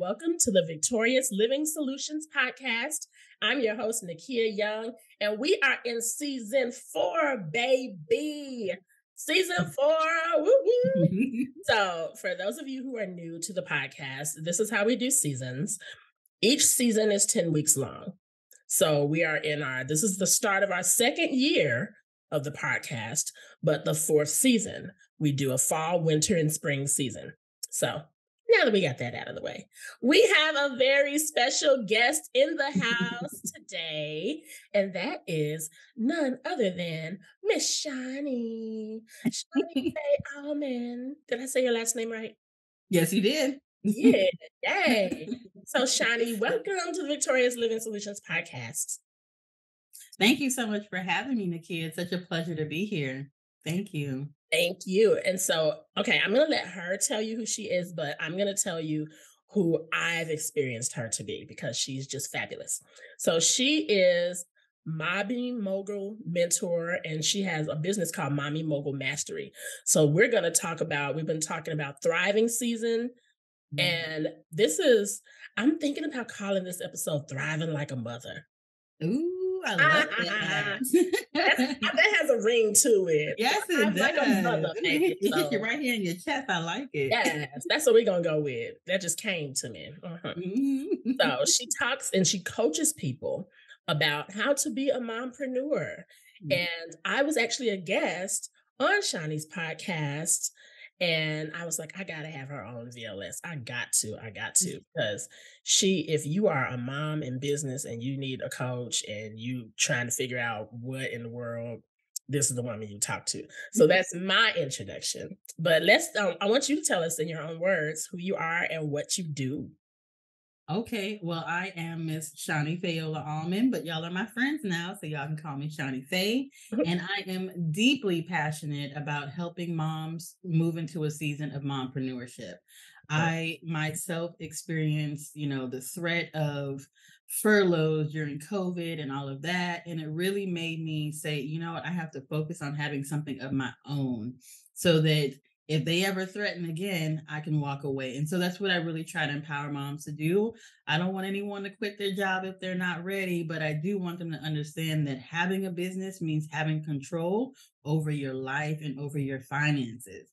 welcome to the Victorious Living Solutions podcast. I'm your host, Nikeya Young, and we are in season 4, baby. Season 4. Woo-woo. So, for those of you who are new to the podcast, this is how we do seasons. Each season is 10 weeks long. So, this is the start of our second year of the podcast, but the 4th season. We do a fall, winter, and spring season. So, now that we got that out of the way, we have a very special guest in the house today, and that is none other than Miss Shani Fay Allman. Did I say your last name right? Yes, you did. Yeah, yay. So, Shani, welcome to the Victorious Living Solutions podcast. Thank you so much for having me, Nikeya. It's such a pleasure to be here. Thank you. Thank you. And so, okay, I'm going to let her tell you who she is, but I'm going to tell you who I've experienced her to be because she's just fabulous. So she is Mommy Mogul mentor, and she has a business called Mommy Mogul Mastery. So we've been talking about thriving season. And I'm thinking about calling this episode Thriving Like a Mother. Ooh, I love that. That has a ring to it. Yes, it does. Like a mother, baby. It hit you right here in your chest. I like it. Yes, that's what we're going to go with. That just came to me. Mm-hmm. So she talks and she coaches people about how to be a mompreneur. And I was actually a guest on Shani's podcast. And I was like, I got to have her on VLS. I got to, because if you are a mom in business and you need a coach and you trying to figure out what in the world, this is the woman you talk to. So that's my introduction. But I want you to tell us in your own words who you are and what you do. Okay, well, I am Miss Shani Fay Allman, but y'all are my friends now, so y'all can call me Shani Fay. And I am deeply passionate about helping moms move into a season of mompreneurship. I myself experienced, the threat of furloughs during COVID and all of that. And it really made me say, you know what, I have to focus on having something of my own so that if they ever threaten again, I can walk away. And so that's what I really try to empower moms to do. I don't want anyone to quit their job if they're not ready, but I do want them to understand that having a business means having control over your life and over your finances.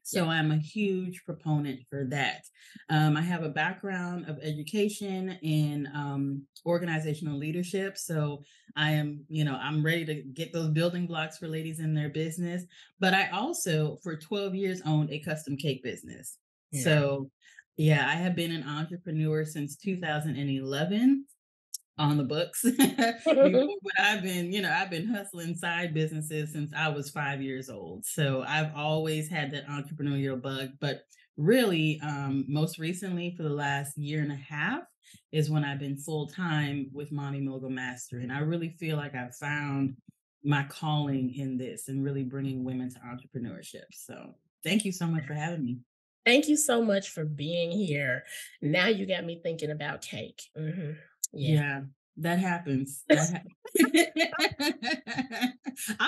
So I'm a huge proponent for that. I have a background of education in organizational leadership. So I'm ready to get those building blocks for ladies in their business. But I also, for 12 years, owned a custom cake business. Yeah. So I have been an entrepreneur since 2011. On the books. But I've been hustling side businesses since I was 5 years old. So I've always had that entrepreneurial bug, but really most recently for the last year and a half is when I've been full-time with Mommy Mogul Mastery. And I really feel like I've found my calling in this and really bringing women to entrepreneurship. So thank you so much for having me. Thank you so much for being here. Now you got me thinking about cake. Mm-hmm. Yeah, that happens. I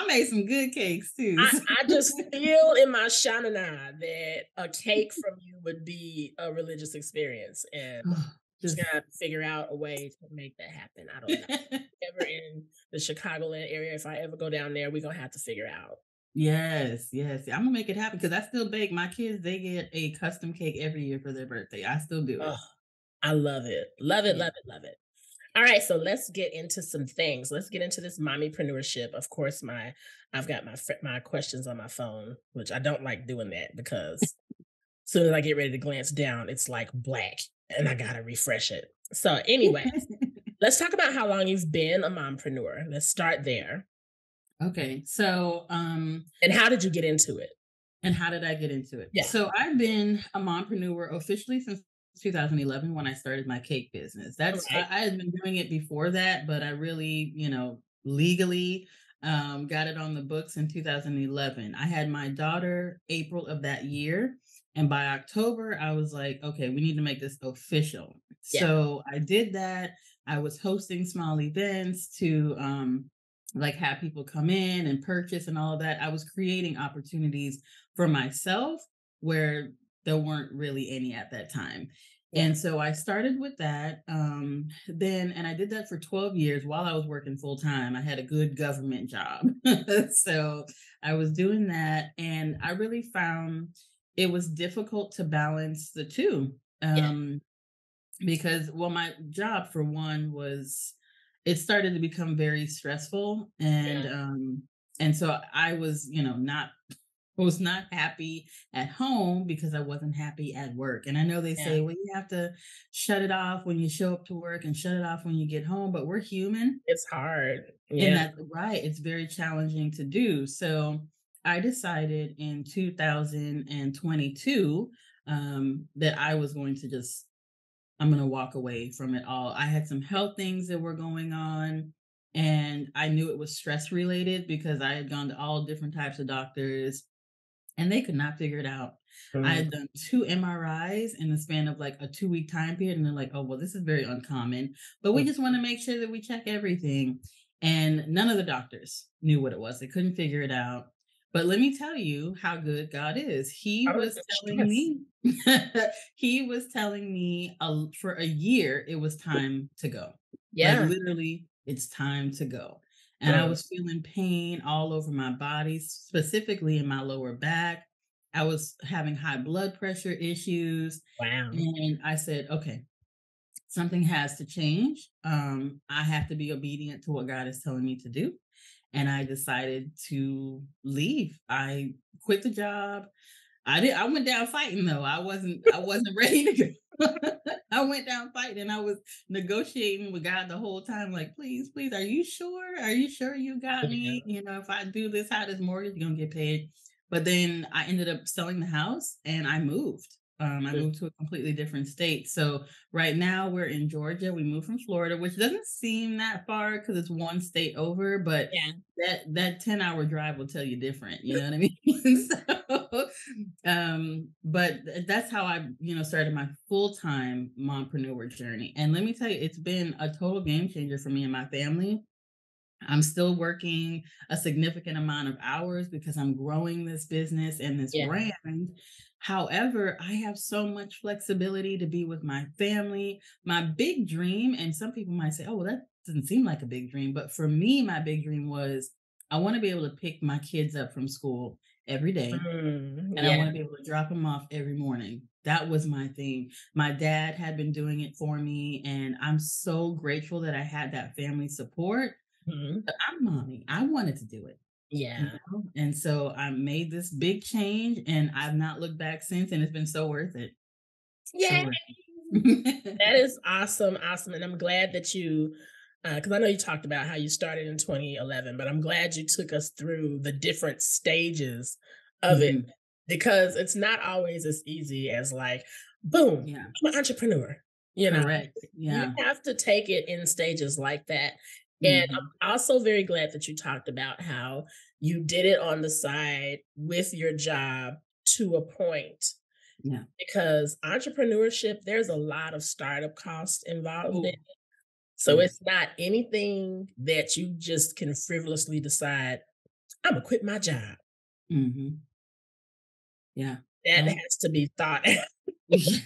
made some good cakes too. I just feel in my shanana that a cake from you would be a religious experience, and just gotta figure out a way to make that happen. I don't know. Ever in the Chicagoland area, if I ever go down there, we're gonna have to figure out. Yes. I'm gonna make it happen because I still bake. My kids, they get a custom cake every year for their birthday. I still do it. Oh, I love it. Love it. All right, so let's get into some things. Let's get into this mommypreneurship. Of course, I've got my questions on my phone, which I don't like doing that because as soon as I get ready to glance down, it's like black and I gotta refresh it. So anyway, let's talk about how long you've been a mompreneur. Let's start there. Okay, so and how did you get into it? And how did I get into it? Yeah. So I've been a mompreneur officially since 2011 when I started my cake business. That's right. I had been doing it before that, but I really, legally got it on the books in 2011. I had my daughter April of that year. And by October, I was like, okay, we need to make this official. Yeah. So I did that. I was hosting small events to have people come in and purchase and all of that. I was creating opportunities for myself where there weren't really any at that time. Yeah. And so I started with that. And I did that for 12 years while I was working full time. I had a good government job. So I was doing that. And I really found it was difficult to balance the two. Yeah. Because, well, my job for one was, it started to become very stressful. Yeah. And so I was, not was not happy at home because I wasn't happy at work. And I know they Yeah. say, well, you have to shut it off when you show up to work and shut it off when you get home, but we're human. It's hard. And Yeah. that's right. It's very challenging to do. So I decided in 2022 that I was going to just, I'm going to walk away from it all. I had some health things that were going on. And I knew it was stress related because I had gone to all different types of doctors and they could not figure it out. I Mm. had done 2 MRIs in the span of like a 2-week time period, and they're like, "Oh, well, this is very uncommon, but we Mm. just want to make sure that we check everything." And none of the doctors knew what it was. They couldn't figure it out. But let me tell you how good God is. He Oh, was it's telling stress. me, he was telling me for a year it was time to go. Like Yeah. literally, it's time to go. And I Mm. was feeling pain all over my body, specifically in my lower back. I was having high blood pressure issues. Wow. And I said, okay, something has to change. I have to be obedient to what God is telling me to do. And I decided to leave. I quit the job. I went down fighting though. I wasn't ready to go. I went down fighting and I was negotiating with God the whole time, like, please, please, are you sure? Are you sure you got Yeah. me? If I do this, how this mortgage gonna get paid? But then I ended up selling the house and I moved. I Mm. moved to a completely different state. So right now we're in Georgia. We moved from Florida, which doesn't seem that far because it's one state over, but Yeah. that 10-hour drive will tell you different, you know what I mean? So but that's how I, started my full-time mompreneur journey. And let me tell you, it's been a total game changer for me and my family. I'm still working a significant amount of hours because I'm growing this business and this Yeah. brand. However, I have so much flexibility to be with my family. My big dream, and some people might say, oh, well, that doesn't seem like a big dream. But for me, my big dream was I want to be able to pick my kids up from school every day Mm. and I Yeah. want to be able to drop them off every morning. That was my thing. My dad had been doing it for me, and I'm so grateful that I had that family support. Mhm. But I'm mommy. I wanted to do it, Yeah. And so I made this big change, and I've not looked back since, and it's been so worth it. So Yay! worth it. That is awesome, awesome, and I'm glad that you, because I know you talked about how you started in 2011, but I'm glad you took us through the different stages of it, Mhm. because it's not always as easy as like, "Boom, Yeah. I'm an entrepreneur," you know? Correct. You Yeah. have to take it in stages like that, and Mhm. I'm also very glad that you talked about how you did it on the side with your job to a point, Yeah. because entrepreneurship, there's a lot of startup costs involved in it. Oh, So yes. it's not anything that you just can frivolously decide, I'm gonna quit my job. Mhm. Yeah. That No. has to be thought out. Yes.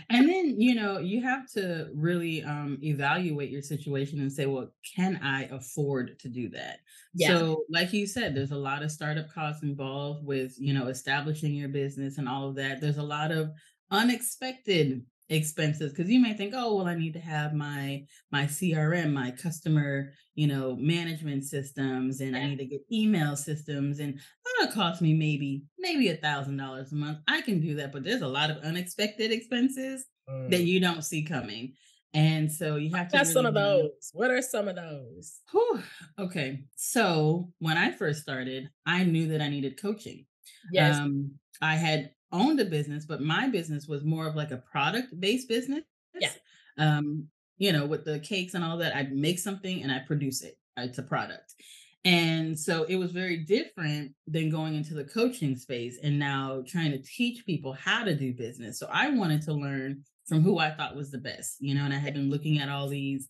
And then, you have to really evaluate your situation and say, well, can I afford to do that? Yeah. So, like you said, there's a lot of startup costs involved with, establishing your business and all of that. There's a lot of unexpected expenses because you may think, oh, well, I need to have my CRM, my customer, management systems, and I Yeah. need to get email systems, and that'll cost me maybe $1,000 a month. I can do that, but there's a lot of unexpected expenses that Mm. you don't see coming. And so you have to Got some really of know. those. What are some of those? Whew, okay. So when I first started, I knew that I needed coaching. Yes. I had owned a business, but my business was more of like a product based business. Yeah. Um, with the cakes and all that, I make something and I produce it. It's a product. And so it was very different than going into the coaching space and now trying to teach people how to do business. So I wanted to learn from who I thought was the best, and I had been looking at all these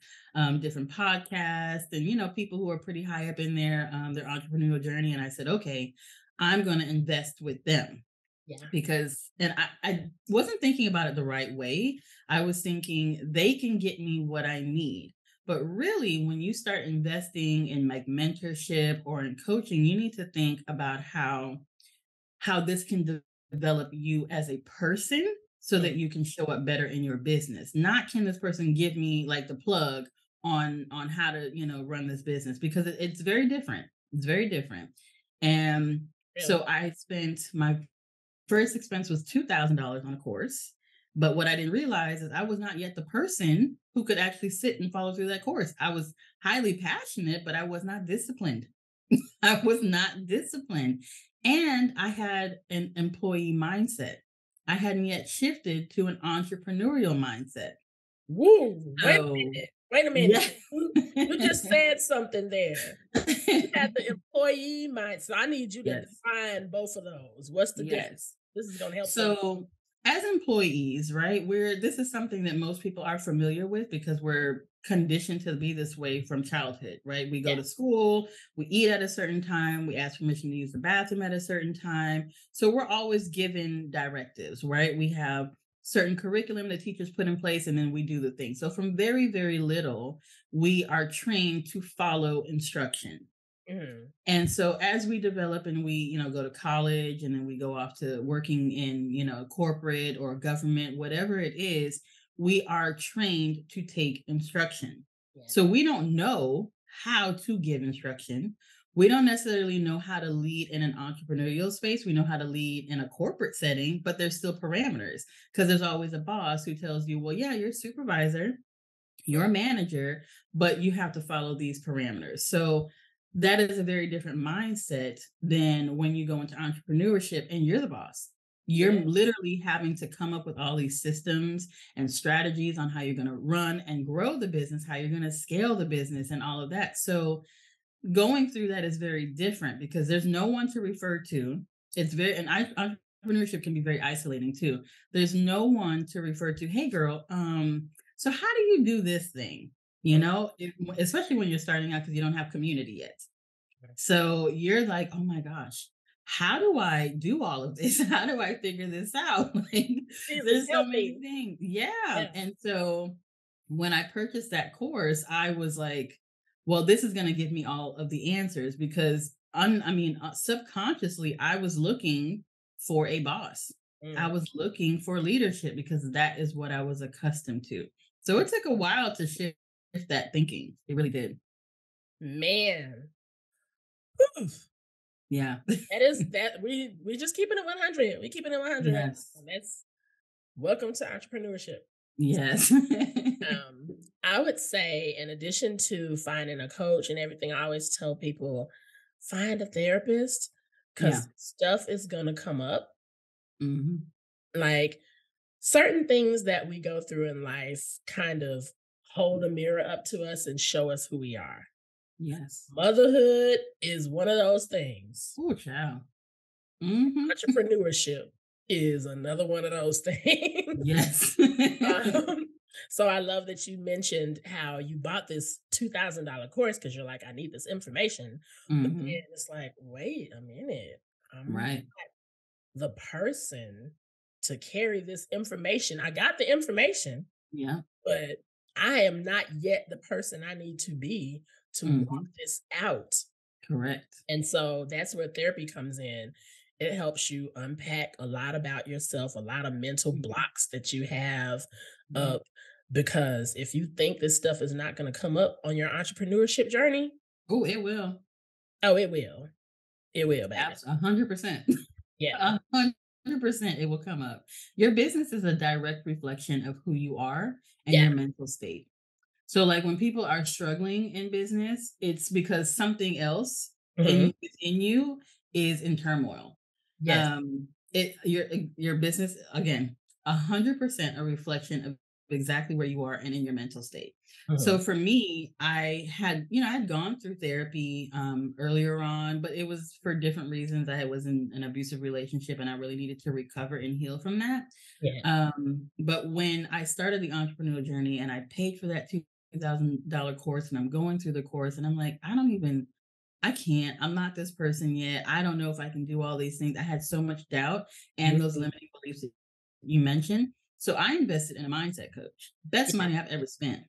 different podcasts and, people who are pretty high up in their entrepreneurial journey. And I said, okay, I'm going to invest with them. Yeah. because, and I wasn't thinking about it the right way. I was thinking they can get me what I need. But really, when you start investing in like mentorship or in coaching, you need to think about how this can develop you as a person so Mm, that you can show up better in your business. Not can this person give me like the plug on how to, run this business, because it's very different. It's very different. And really. so I spent my first expense was $2,000 on a course. But what I didn't realize is I was not yet the person who could actually sit and follow through that course. I was highly passionate, but I was not disciplined. I was not disciplined. And I had an employee mindset. I hadn't yet shifted to an entrepreneurial mindset. Woo! Wait a So, minute. Wait a minute. yeah. You just said something there. You had the employee mind, so I need you to Yes. define both of those. What's the difference? Yes. This is gonna help some. So, as employees, right, this is something that most people are familiar with because we're conditioned to be this way from childhood, right? We go Yeah. to school, we eat at a certain time, we ask permission to use the bathroom at a certain time. So, we're always given directives, right? We have certain curriculum that teachers put in place, and then we do the thing. So, from very, very little, we are trained to follow instruction. Mhm. And so as we develop and we, go to college and then we go off to working in, corporate or government, whatever it is, we are trained to take instruction. Yeah. So we don't know how to give instruction. We don't necessarily know how to lead in an entrepreneurial space. We know how to lead in a corporate setting, but there's still parameters because there's always a boss who tells you, well, yeah, you're a supervisor, you're a manager, but you have to follow these parameters. So that is a very different mindset than when you go into entrepreneurship and you're the boss. You're Yes. literally having to come up with all these systems and strategies on how you're going to run and grow the business, how you're going to scale the business, and all of that. So going through that is very different because there's no one to refer to. It's very, and entrepreneurship can be very isolating too. There's no one to refer to. Hey, girl, so how do you do this thing? Mm, Especially when you're starting out because you don't have community yet. So you're like, oh my gosh, how do I do all of this? How do I figure this out? Like, Jesus, there's so help many me. things. Yeah. Yeah. And so when I purchased that course, I was like, well, this is going to give me all of the answers because, subconsciously, I was looking for a boss. I Mm. was looking for leadership because that is what I was accustomed to. So it took a while to shift that thinking. It really did. Man. Whew. Yeah. That is that we just keeping it 100. We keeping it 100 right Yes. now. That's welcome to entrepreneurship. Yes. I would say, in addition to finding a coach and everything, I always tell people find a therapist Yeah. because stuff is going to come up. Mhm. Like certain things that we go through in life kind of hold a mirror up to us and show us who we are. Yes. Motherhood is one of those things. Oh, child. Mhm. Entrepreneurship is another one of those things. Yes. Um, so I love that you mentioned how you bought this $2,000 course because you're like, I need this information. But then Mhm. it's like, wait a minute, I'm Right. the person to carry this information. I got the information, Yeah. but I am not yet the person I need to be to walk Mhm. this out. Correct. And so that's where therapy comes in. It helps you unpack a lot about yourself, a lot of mental Mhm. blocks that you have Yeah. up. Because if you think this stuff is not going to come up on your entrepreneurship journey, Oh, it will. oh, it will. It will, baby. 100%. Yeah. 100% it will come up. Your business is a direct reflection of who you are and Yeah. your mental state. So, like, when people are struggling in business, it's because something else Hmm. within you is in turmoil. Yes. Your business, again, 100% a reflection of exactly where you are and in your mental state. So Hmm. for me, I had gone through therapy earlier on, but it was for different reasons. I was in an abusive relationship and I really needed to recover and heal from that. Yeah. But when I started the entrepreneurial journey and I paid for that $2,000 course and I'm going through the course and I'm like, I can't. I'm not this person yet. I don't know if I can do all these things. I had so much doubt and those Mhm. limiting beliefs that you mentioned. So I invested in a mindset coach. Best Yeah. money I've ever spent.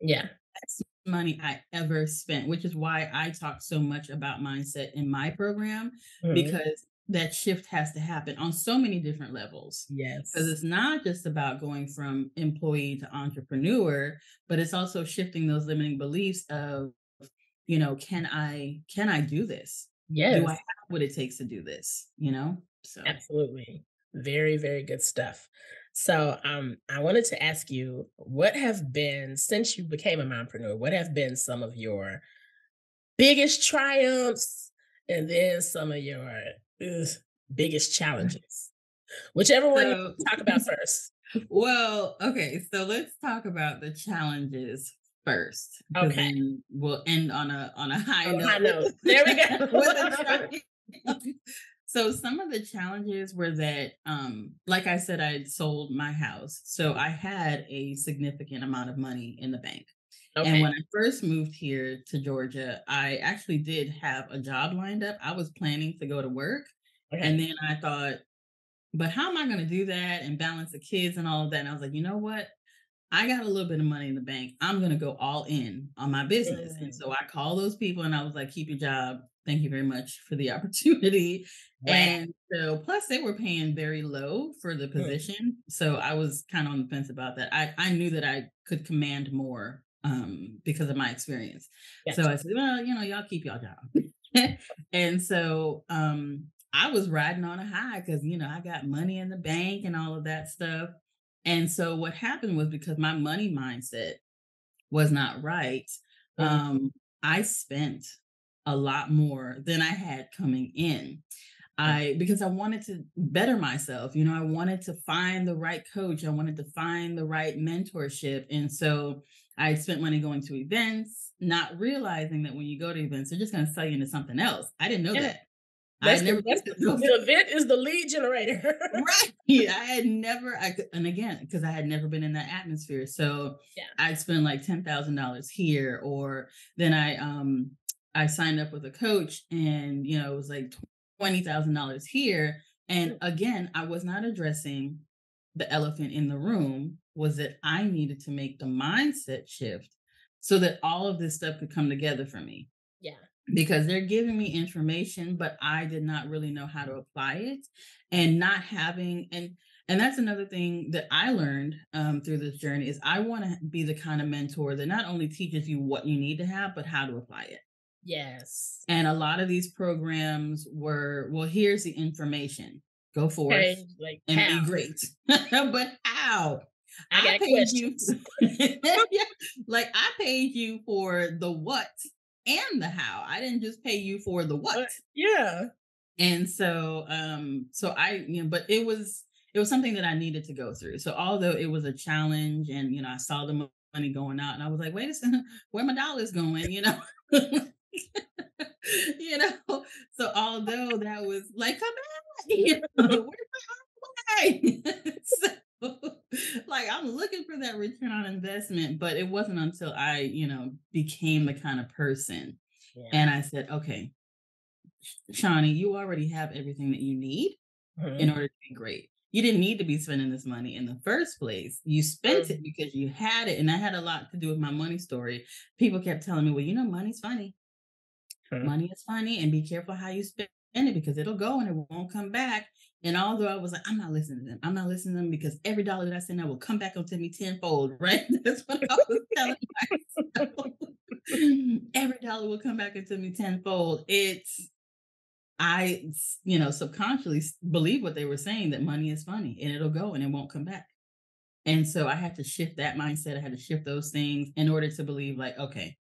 Yeah. Best money I ever spent, which is why I talk so much about mindset in my program, Mhm. because that shift has to happen on so many different levels. Because Yes. it's not just about going from employee to entrepreneur, but it's also shifting those limiting beliefs of, can I do this? Do I Yes. have what it takes to do this? So Absolutely. Very, very good stuff. So, I wanted to ask you, what have been, since you became a mompreneur, what have been some of your biggest triumphs and then some of your ugh, biggest challenges? Whichever one you so talk about first. well, okay, so let's talk about the challenges first, because Okay. then we'll end on a high On a high note with note. There we with the go. triumph. So some of the challenges were that, like I said, I had sold my house. So I had a significant amount of money in the bank. And Okay. when I first moved here to Georgia, I actually did have a job lined up. I was planning to go to work. And Okay. then I thought, but how am I going to do that and balance the kids and all of that? And I was like, you know what? I got a little bit of money in the bank. I'm going to go all in on my business. And Mm. so I called those people and I was like, keep your job. Thank you very much for the opportunity. Wow. And so, plus, they were paying very low for the Mm. position. So I was kind of on the fence about that. I knew that I could command more because of my experience. So Gotcha. I said, well, y'all keep y'all job. And so I was riding on a high because, I got money in the bank and all of that stuff. And so what happened was, because my money mindset was not right, Mm. um, I spent a lot more than I had coming in. Because I wanted to better myself, I wanted to find the right coach, I wanted to find the right mentorship. And so I spent money going to events, not realizing that when you go to events, they're just going to sell you into something else. I didn't know Yeah. that. I had never That's looked at those. the event is the lead generator. Right. I had never, and again, because I had never been in that atmosphere. So Yeah. I'd spend like $10,000 here, or then I signed up with a coach and, it was like $20,000 here. And Mm. again, I was not addressing the elephant in the room, was that I needed to make the mindset shift so that all of this stuff could come together for me, Yeah. because they're giving me information, but I did not really know how to apply it. And not having, and that's another thing that I learned through this journey, is I want to be the kind of mentor that not only teaches you what you need to have, but how to apply it. Yes. And a lot of these programs were, well, here's the information, go forth Okay. Like and how? be great. But how? I I got paid you. questions. Yeah, like I paid you for the what and the how. I didn't just pay you for the what. Yeah. And so but it was something that I needed to go through. So although it was a challenge, and I saw the money going out and I was like, wait a second, where my dollars going? you know. So although that was like, come back, where's my way? So like, I'm looking for that return on investment, but it wasn't until I, became the kind of person, Yeah. and I said, okay, Shani, you already have everything that you need in Mhm. order to be great. You didn't need to be spending this money in the first place. You spent it Mhm. because you had it. And that had a lot to do with my money story. People kept telling me, well, money's funny. Mhm. Money is funny, and be careful how you spend it, because it'll go and it won't come back. And although I was like, I'm not listening to them. I'm not listening to them, because every dollar that I send out will come back onto me tenfold, right? That's what I was telling myself. Every dollar will come back into me tenfold. I subconsciously believe what they were saying, that money is funny and it'll go and it won't come back. And so I had to shift that mindset. I had to shift those things in order to believe, like, okay,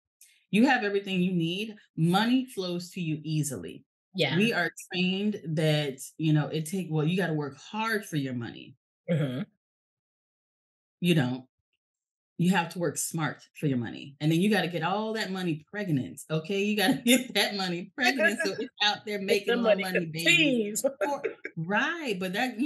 you have everything you need. Money flows to you easily. Yeah. We are trained that, you got to work hard for your money. Mhm. You don't. You have to work smart for your money. And then you got to get all that money pregnant. Okay. You got to get that money pregnant so it's out there Get the making more money money, baby. conceives. Right. But that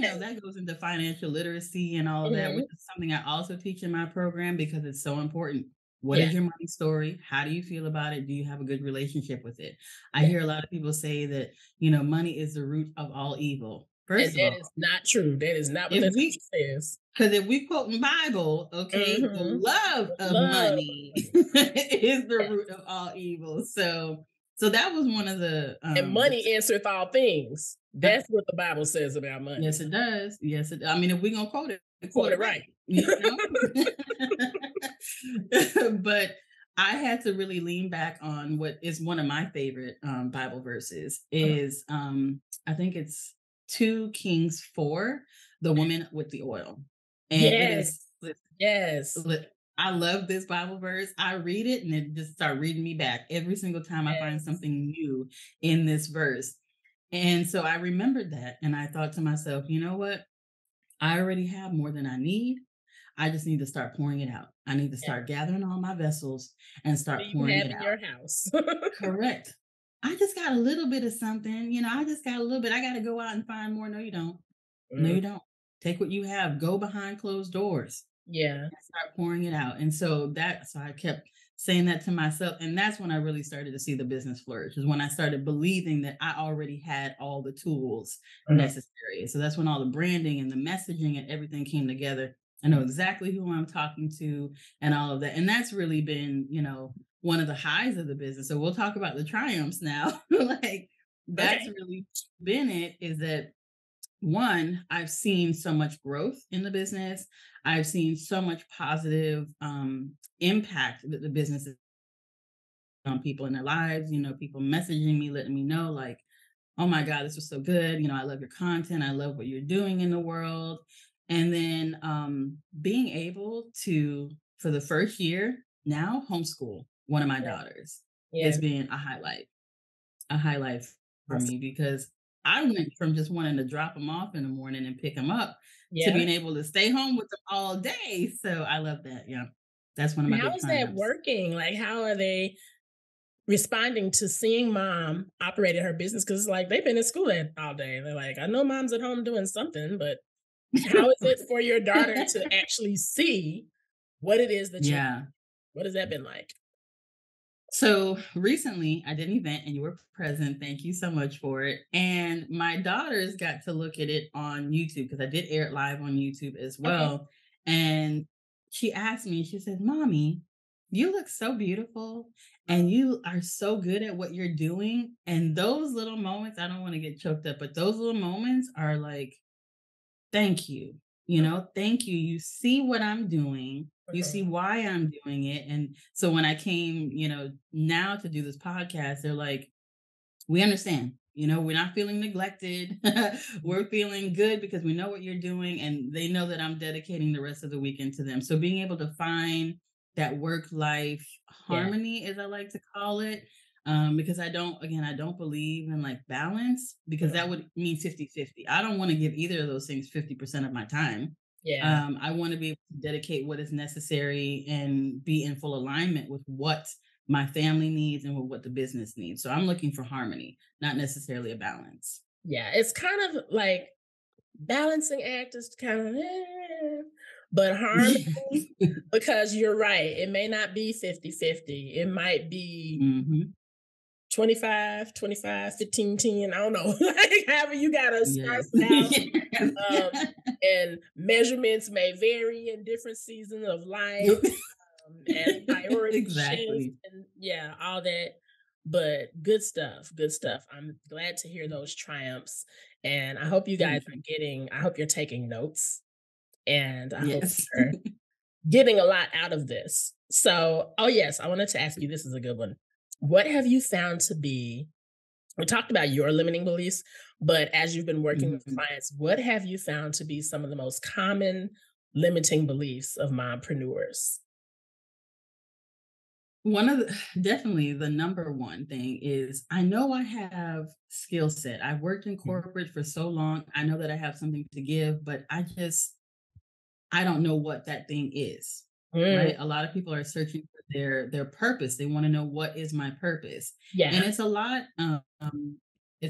goes into financial literacy and all of that, which Mhm. is something I also teach in my program, because it's so important. What Yeah, is your money story? How do you feel about it? Do you have a good relationship with it? I yeah. hear a lot of people say that, money is the root of all evil. And First of that all, is not true. That is not what if the we text says. because if we quote in Bible, okay, the Mhm. love of Love. money is the Yes. root of all evil. So that was one of And money answereth all things. yep, That's what the Bible says about yes, money. it does. Yes, I mean, if we're gonna quote Quote it it right. right, but I had to really lean back on what is one of my favorite Bible verses is I think it's 2 Kings 4, the woman with the oil. And it Yes. is Yes. I love this Bible verse. I read it and it just start reading me back every single time I find Yes. something new in this verse. And so I remembered that and I thought to myself, you know what? I already have more than I need. I just need to start pouring it out. I need to Yeah. start gathering all my vessels and What do start you pouring have it in out. your house? Correct. I just got a little bit of something, I just got a little bit. I got to go out and find more. No, you don't. No, Mm, you don't. Take what you have, go behind closed doors yeah. and start pouring it out. And so I kept saying that to myself. And that's when I really started to see the business flourish, is when I started believing that I already had all the tools Mhm. necessary. So that's when all the branding and the messaging and everything came together. I know exactly who I'm talking to and all of that. And that's really been, one of the highs of the business. So we'll talk about the triumphs now. Like that's Okay. really been it, is that one, I've seen so much growth in the business. I've seen so much positive impact that the business is on people in their lives, people messaging me, letting me know, like, oh my God, this was so good. I love your content. I love what you're doing in the world. And then being able to, for the first year now, homeschool one of my Yeah. daughters has Yeah. been a highlight for Awesome. me, because I went from just wanting to drop them off in the morning and pick them up to Yeah. being able to stay home with them all day. So I love that. Yeah. That's one of And my how big is that triumphs. working? Like, how are they responding to seeing mom operating her business? Because like they've been in school all day. They're like, I know mom's at home doing something, but how is it for your daughter to actually see what it is that you're Yeah. what has that been like? So recently I did an event and you were present. Thank you so much for it. And my daughters got to look at it on YouTube, because I did air it live on YouTube as Okay. well. And she asked me, she said, Mommy, you look so beautiful and you are so good at what you're doing. And those little moments, I don't want to get choked up, but those little moments are like, thank you. Thank you. You see what I'm doing. You see Mhm. why I'm doing it. And so when I came, now to do this podcast, they're like, we understand. We're not feeling neglected. We're feeling good because we know what you're doing. And they know that I'm dedicating the rest of the weekend to them. So being able to find that work life Yeah. harmony, as I like to call it, because I don't believe in like balance, because that Mhm. would mean 50-50. I don't want to give either of those things 50% of my time. Yeah. I want to be able to dedicate what is necessary and be in full alignment with what my family needs and with what the business needs. So I'm looking for harmony, not necessarily a balance. Yeah. It's kind of like balancing act is kind of but harmony, because you're right. It may not be 50-50. It might be Hmm. 25, 25, 15, 10. I don't know. Like however you gotta Yes. spice it out. And measurements may vary in different seasons of life, as priorities shift Exactly. and yeah, all that. But good stuff, good stuff. I'm glad to hear those triumphs. And I hope you guys Thank are you. I hope you're taking notes and I hope Yes. you're getting a lot out of this. So, oh yes, I wanted to ask you, this is a good one. What have you found to be, we talked about your limiting beliefs, but as you've been working with Mhm. clients, what have you found to be some of the most common limiting beliefs of mompreneurs? One of the definitely the number one thing is, I know I have skill set. I've worked in Mhm. corporate for so long. I know that I have something to give, but I don't know what that thing is, Mm, right? A lot of people are searching for their purpose. They want to know, what is my purpose? And yeah, it's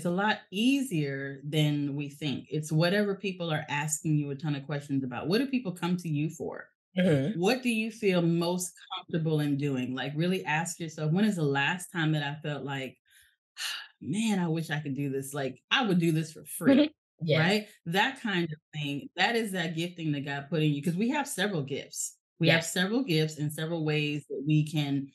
a lot easier than we think. It's whatever people are asking you a ton of questions about. What do people come to you for? Mhm. What do you feel most comfortable in doing? Like, really ask yourself, when is the last time that I felt like, man, I wish I could do this. Like, I would do this for Mhm. free, Yes. right? That kind of thing. That is that gifting that God put in you because we have several gifts. We Yeah. have several gifts and several ways that we can,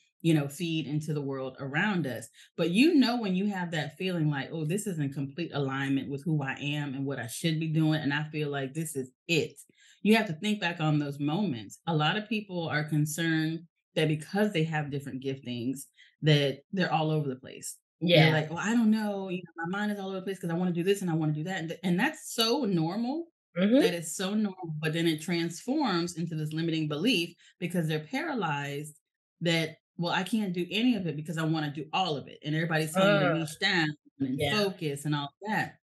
feed into the world around us. But when you have that feeling like, oh, this is in complete alignment with who I am and what I should be doing, and I feel like this is it. You have to think back on those moments. A lot of people are concerned that because they have different giftings, that they're all over the place. They're Yeah. like, "Well, I don't know, my mind is all over the place because I wanna do this and I wanna do that," and that's so normal. Mhm. That is so normal, but then it transforms into this limiting belief because they're paralyzed that, "Well, I can't do any of it because I wanna do all of it," and everybody's telling you to Uh, niche down and yeah. focus and all that.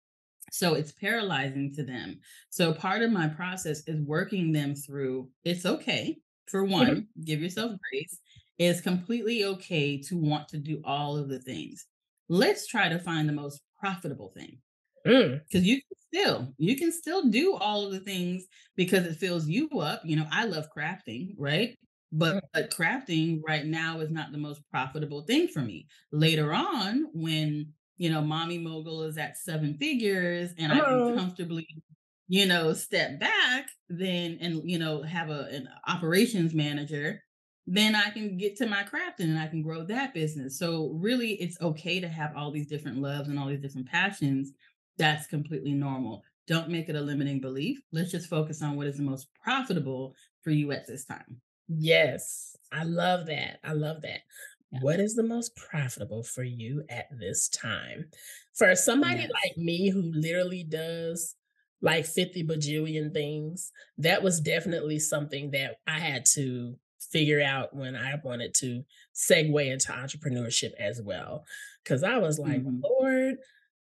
So it's paralyzing to them. So part of my process is working them through it's okay. For Mhm. one, give yourself grace. It's completely okay to want to do all of the things. Let's try to find the most profitable thing. Mm. Because you can still do all of the things because it fills you up. I love crafting, right? But crafting right now is not the most profitable thing for me. Later on, when mommy mogul is at seven figures and Come I can on. comfortably, step back then and have an operations manager, then I can get to my crafting and I can grow that business. So really it's okay to have all these different loves and all these different passions. That's completely normal. Don't make it a limiting belief. Let's just focus on what is the most profitable for you at this time. Yes. I love that. I love that. Yeah. What is the most profitable for you at this time? For somebody Yes. like me who literally does like 50 bajillion things, that was definitely something that I had to figure out when I wanted to segue into entrepreneurship as well. Cause I was like, Mhm. Lord,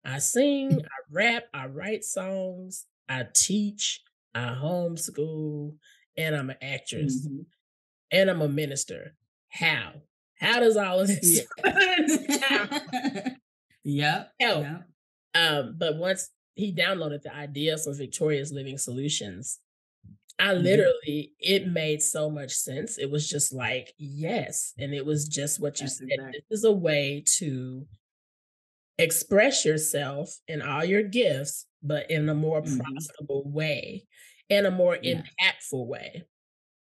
I sing, I rap, I write songs, I teach, I homeschool, and I'm an actress Mhm. and I'm a minister. How? How does all of this Yeah. how? Yep. Help? Yep. But once he downloaded the idea for Victoria's Living Solutions, I Mhm. literally it made so much sense. It was just like, yes. And it was just what you That's said. exact This is a way to express yourself in all your gifts, but in a more Mhm. profitable way, in a more Yes. impactful way.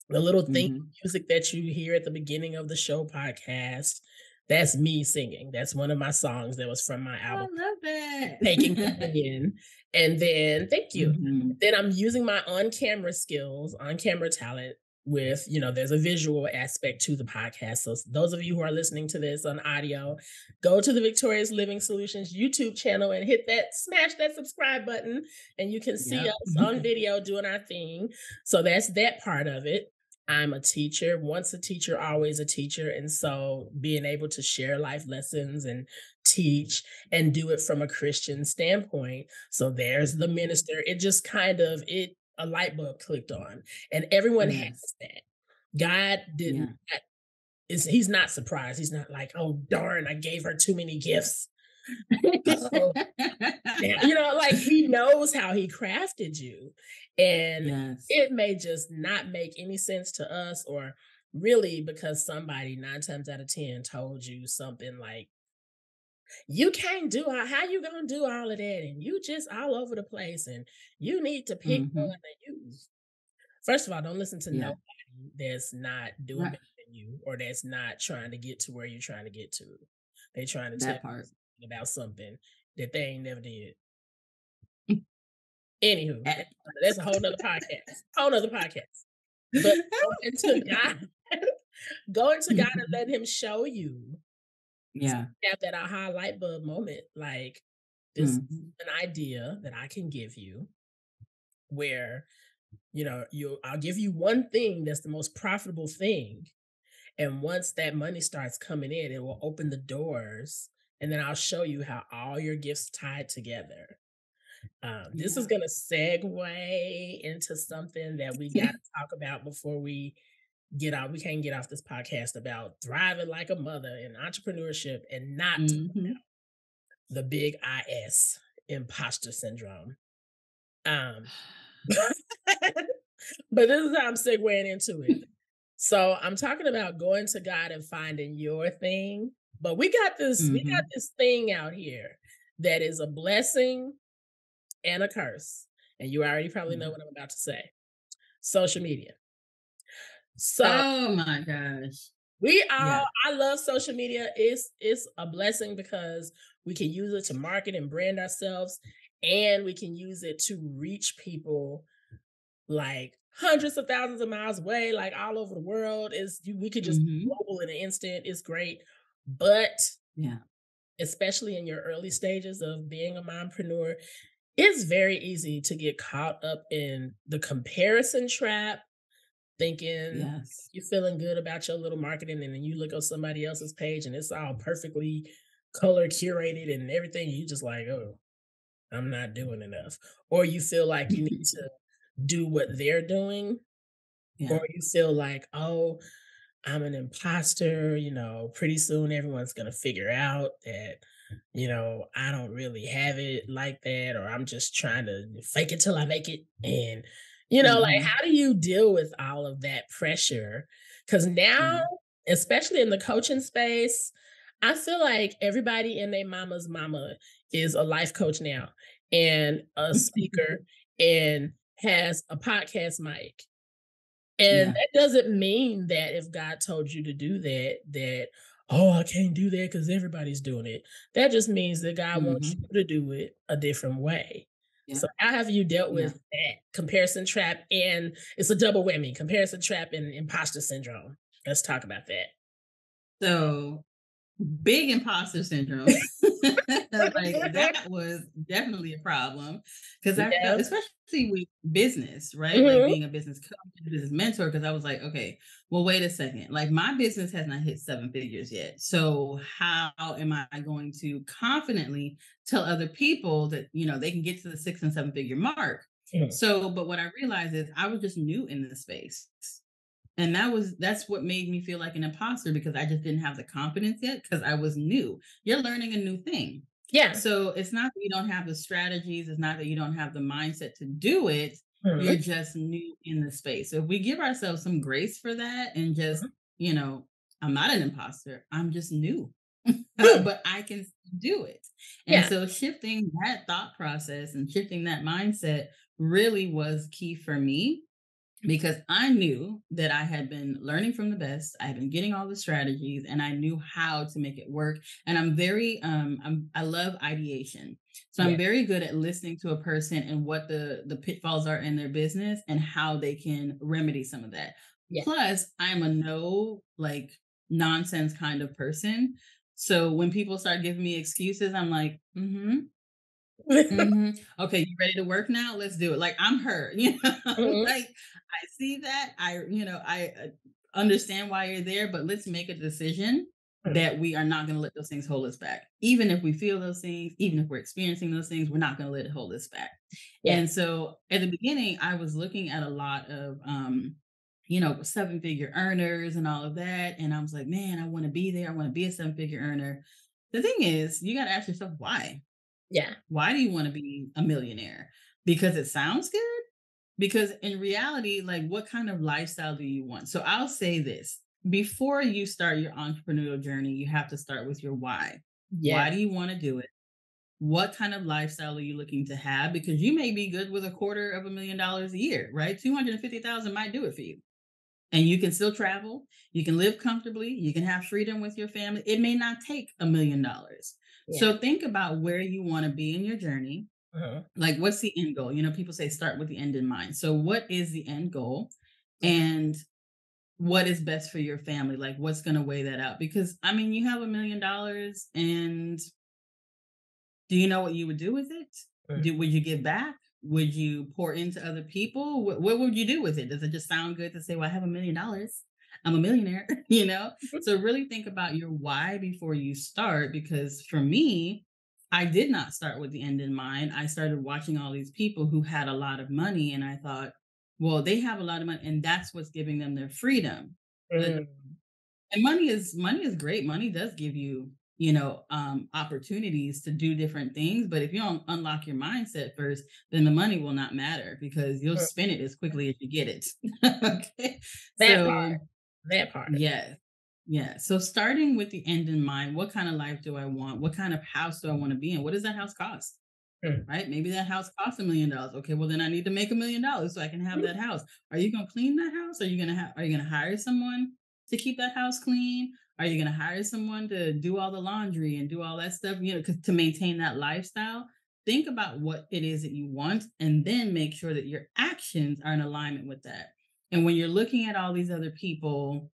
The little theme Mhm. music that you hear at the beginning of the show podcast, that's me singing. That's one of my songs that was from my Oh, album, I love Taking that. Dominion. And then thank you. Mhm. Then I'm using my on-camera skills, on-camera talent with, there's a visual aspect to the podcast. So those of you who are listening to this on audio, go to the Victoria's Living Solutions YouTube channel and smash that subscribe button, and you can see Yep. us on video doing our thing. So that's that part of it. I'm a teacher, once a teacher, always a teacher. And so being able to share life lessons and teach and do it from a Christian standpoint. So there's the Mhm. minister. It just kind of a light bulb clicked on. And everyone has Yes. that. God didn't Yeah. he's not surprised. He's not like, oh darn, I gave her too many gifts. Oh, yeah, like he knows how he crafted you. And Yes. it may just not make any sense to us, or really because somebody 9 times out of 10 told you something like, you can't do how you gonna do all of that, and you just all over the place, and you need to pick one Mhm. that you first of all, don't listen to Yeah. nobody that's not doing Right. better than you or that's not trying to get to where you're trying to get to. They trying to tell That part. you about something that they ain't never did. Anywho, Eh that's a whole nother podcast. Whole nother podcast. But going to God, going to God and let him show you, Yeah. have that aha light bulb moment. Like, this is Mhm. an idea that I can give you where, I'll give you one thing that's the most profitable thing. And once that money starts coming in, it will open the doors. And then I'll show you how all your gifts tied together. This is Yeah. going to segue into something that we got to talk about before we get out. We can't get off this podcast about thriving like a mother in entrepreneurship and not Mhm. the big IS, imposter syndrome. Um, But this is how I'm segueing into it. So I'm talking about going to God and finding your thing. But Hmm. we got this thing out here that is a blessing and a curse. And you already probably know Yeah. what I'm about to say. Social media. So Oh my gosh. Yeah. I love social media. It's a blessing because we can use it to market and brand ourselves, and we can use it to reach people like hundreds of thousands of miles away, like all over the world. We could just be Hmm. global in an instant. It's great. But Yeah. especially in your early stages of being a mompreneur, it's very easy to get caught up in the comparison trap, thinking Yes. you're feeling good about your little marketing, and then you look on somebody else's page and it's all perfectly color curated and everything. You just like, oh, I'm not doing enough. Or you feel like you need to do what they're doing, or Yeah. you feel like, oh, I'm an imposter, pretty soon everyone's going to figure out that, I don't really have it like that, or I'm just trying to fake it till I make it. And, like, Hmm. how do you deal with all of that pressure? Because now, Yeah. especially in the coaching space, I feel like everybody and their mama's mama is a life coach now and a speaker and has a podcast mic, and Yeah. that doesn't mean that if God told you to do that, "Oh, I can't do that because everybody's doing it." That just means that God wants Hmm. you to do it a different way. Yeah. So how have you dealt Yeah. with that comparison trap? And it's a double whammy, comparison trap and imposter syndrome. Let's talk about that. So big imposter syndrome. Like that was definitely a problem because I felt, Yes. especially with business, right? Like Mhm. being a business coach, and business mentor, because I was like, okay, well, wait a second. Like my business has not hit seven figures yet. So how am I going to confidently tell other people that, they can get to the 6 and 7 figure mark? Mhm. So, but what I realized is I was just new in this space. And that's what made me feel like an imposter because I just didn't have the confidence yet because I was new. You're learning a new thing. Yeah. So it's not that you don't have the strategies, it's not that you don't have the mindset to do it. You're Mhm. just new in the space. So if we give ourselves some grace for that and just, Mhm. you know, I'm not an imposter, I'm just new. Mm. But I can do it. And Yeah. so shifting that thought process and shifting that mindset really was key for me because I knew that I had been learning from the best. I had been getting all the strategies and I knew how to make it work. And I'm very I love ideation. So Yeah. I'm very good at listening to a person and what the pitfalls are in their business and how they can remedy some of that. Yeah. Plus, I'm a no like nonsense kind of person. So when people start giving me excuses, I'm like, mm-hmm. Okay, you ready to work now? Let's do it. Like I'm her, Mhm. like I see that. I understand why you're there, but let's make a decision Mhm. that we are not going to let those things hold us back. Even if we feel those things, even if we're experiencing those things, we're not going to let it hold us back. Yeah. And so at the beginning, I was looking at a lot of seven-figure earners and all of that. And I was like, man, I want to be there. I want to be a seven-figure earner. The thing is, you got to ask yourself why. Yeah. Why do you want to be a millionaire? Because it sounds good? Because in reality, like what kind of lifestyle do you want? So I'll say this before you start your entrepreneurial journey, you have to start with your why. Yeah. Why do you want to do it? What kind of lifestyle are you looking to have? Because you may be good with $250,000 a year, right? 250,000 might do it for you. And you can still travel, you can live comfortably, you can have freedom with your family. It may not take $1 million. Yeah. So think about where you want to be in your journey. Uh-huh. Like, what's the end goal? People say start with the end in mind. So, what is the end goal? Mhm. And what is best for your family? Like, what's going to weigh that out? Because, I mean, you have $1 million, and do you know what you would do with it? Mhm. Would you give back? Would you pour into other people? What would you do with it? Does it just sound good to say, well, I have $1 million? I'm a millionaire, So really think about your why before you start. Because for me, I did not start with the end in mind. I started watching all these people who had a lot of money, and I thought, well, they have a lot of money, and that's what's giving them their freedom. But Mm. and money is great. Money does give you opportunities to do different things. But if you don't unlock your mindset first, then the money will not matter because you'll Mm. spend it as quickly as you get it. Okay. That part. So, That part. yeah. Yeah. So starting with the end in mind, what kind of life do I want? What kind of house do I want to be in? What does that house cost? Mm. Right? Maybe that house costs $1 million. Okay, well then I need to make $1 million so I can have that house. Are you gonna clean that house? Are you gonna hire someone to keep that house clean? Are you gonna hire someone to do all the laundry and do all that stuff, 'cause to maintain that lifestyle? Think about what it is that you want and then make sure that your actions are in alignment with that. And when you're looking at all these other people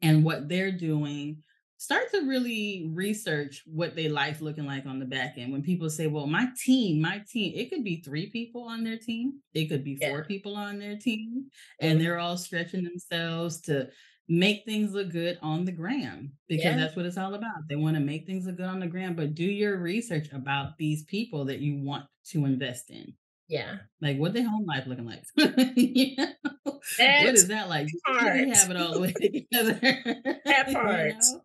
and what they're doing, start to really research what their life looking like on the back end. When people say, well, my team, it could be 3 people on their team. It could be Yeah. 4 people on their team. And Mhm. they're all stretching themselves to make things look good on the gram because Yeah. that's what it's all about. They want to make things look good on the gram, but do your research about these people that you want to invest in. Yeah. Like, what their home life looking like? You know? What That is that like? Do they really part. have it all the way together? That You part. know?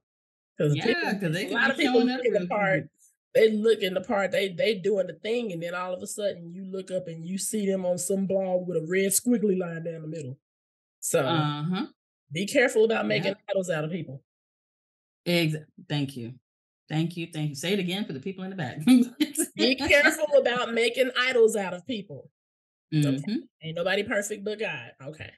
Because Yeah, people, because they a could lot be of people showing look up in the to part. They look in the part. They doing the thing, and then all of a sudden you look up and you see them on some blog with a red squiggly line down the middle. So uh-huh. be careful about making Yep. idols out of people. Thank you. Thank you. Thank you. Say it again for the people in the back. Be careful about making idols out of people. Okay. Mhm. Ain't nobody perfect but God. Okay.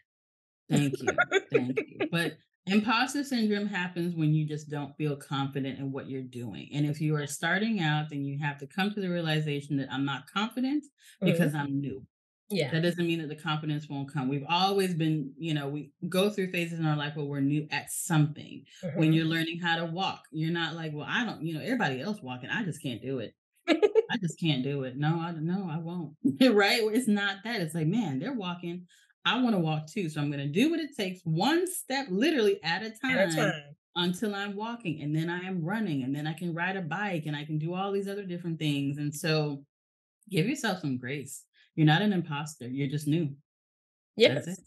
Thank you. Thank you. But imposter syndrome happens when you just don't feel confident in what you're doing. And if you are starting out, then you have to come to the realization that I'm not confident Mhm. because I'm new. Yeah. That doesn't mean that the confidence won't come. We've always been, we go through phases in our life where we're new at something. When Mhm. you're learning how to walk, you're not like, well, I don't, everybody else walking. I just can't do it. I just can't do it. No, I won't. Right? It's not that. It's like, man, they're walking. I want to walk too. So I'm going to do what it takes, one step literally at a At a time time. until I'm walking. And then I am running. And then I can ride a bike and I can do all these other different things. And so give yourself some grace. You're not an imposter. You're just new. That's Yes. it.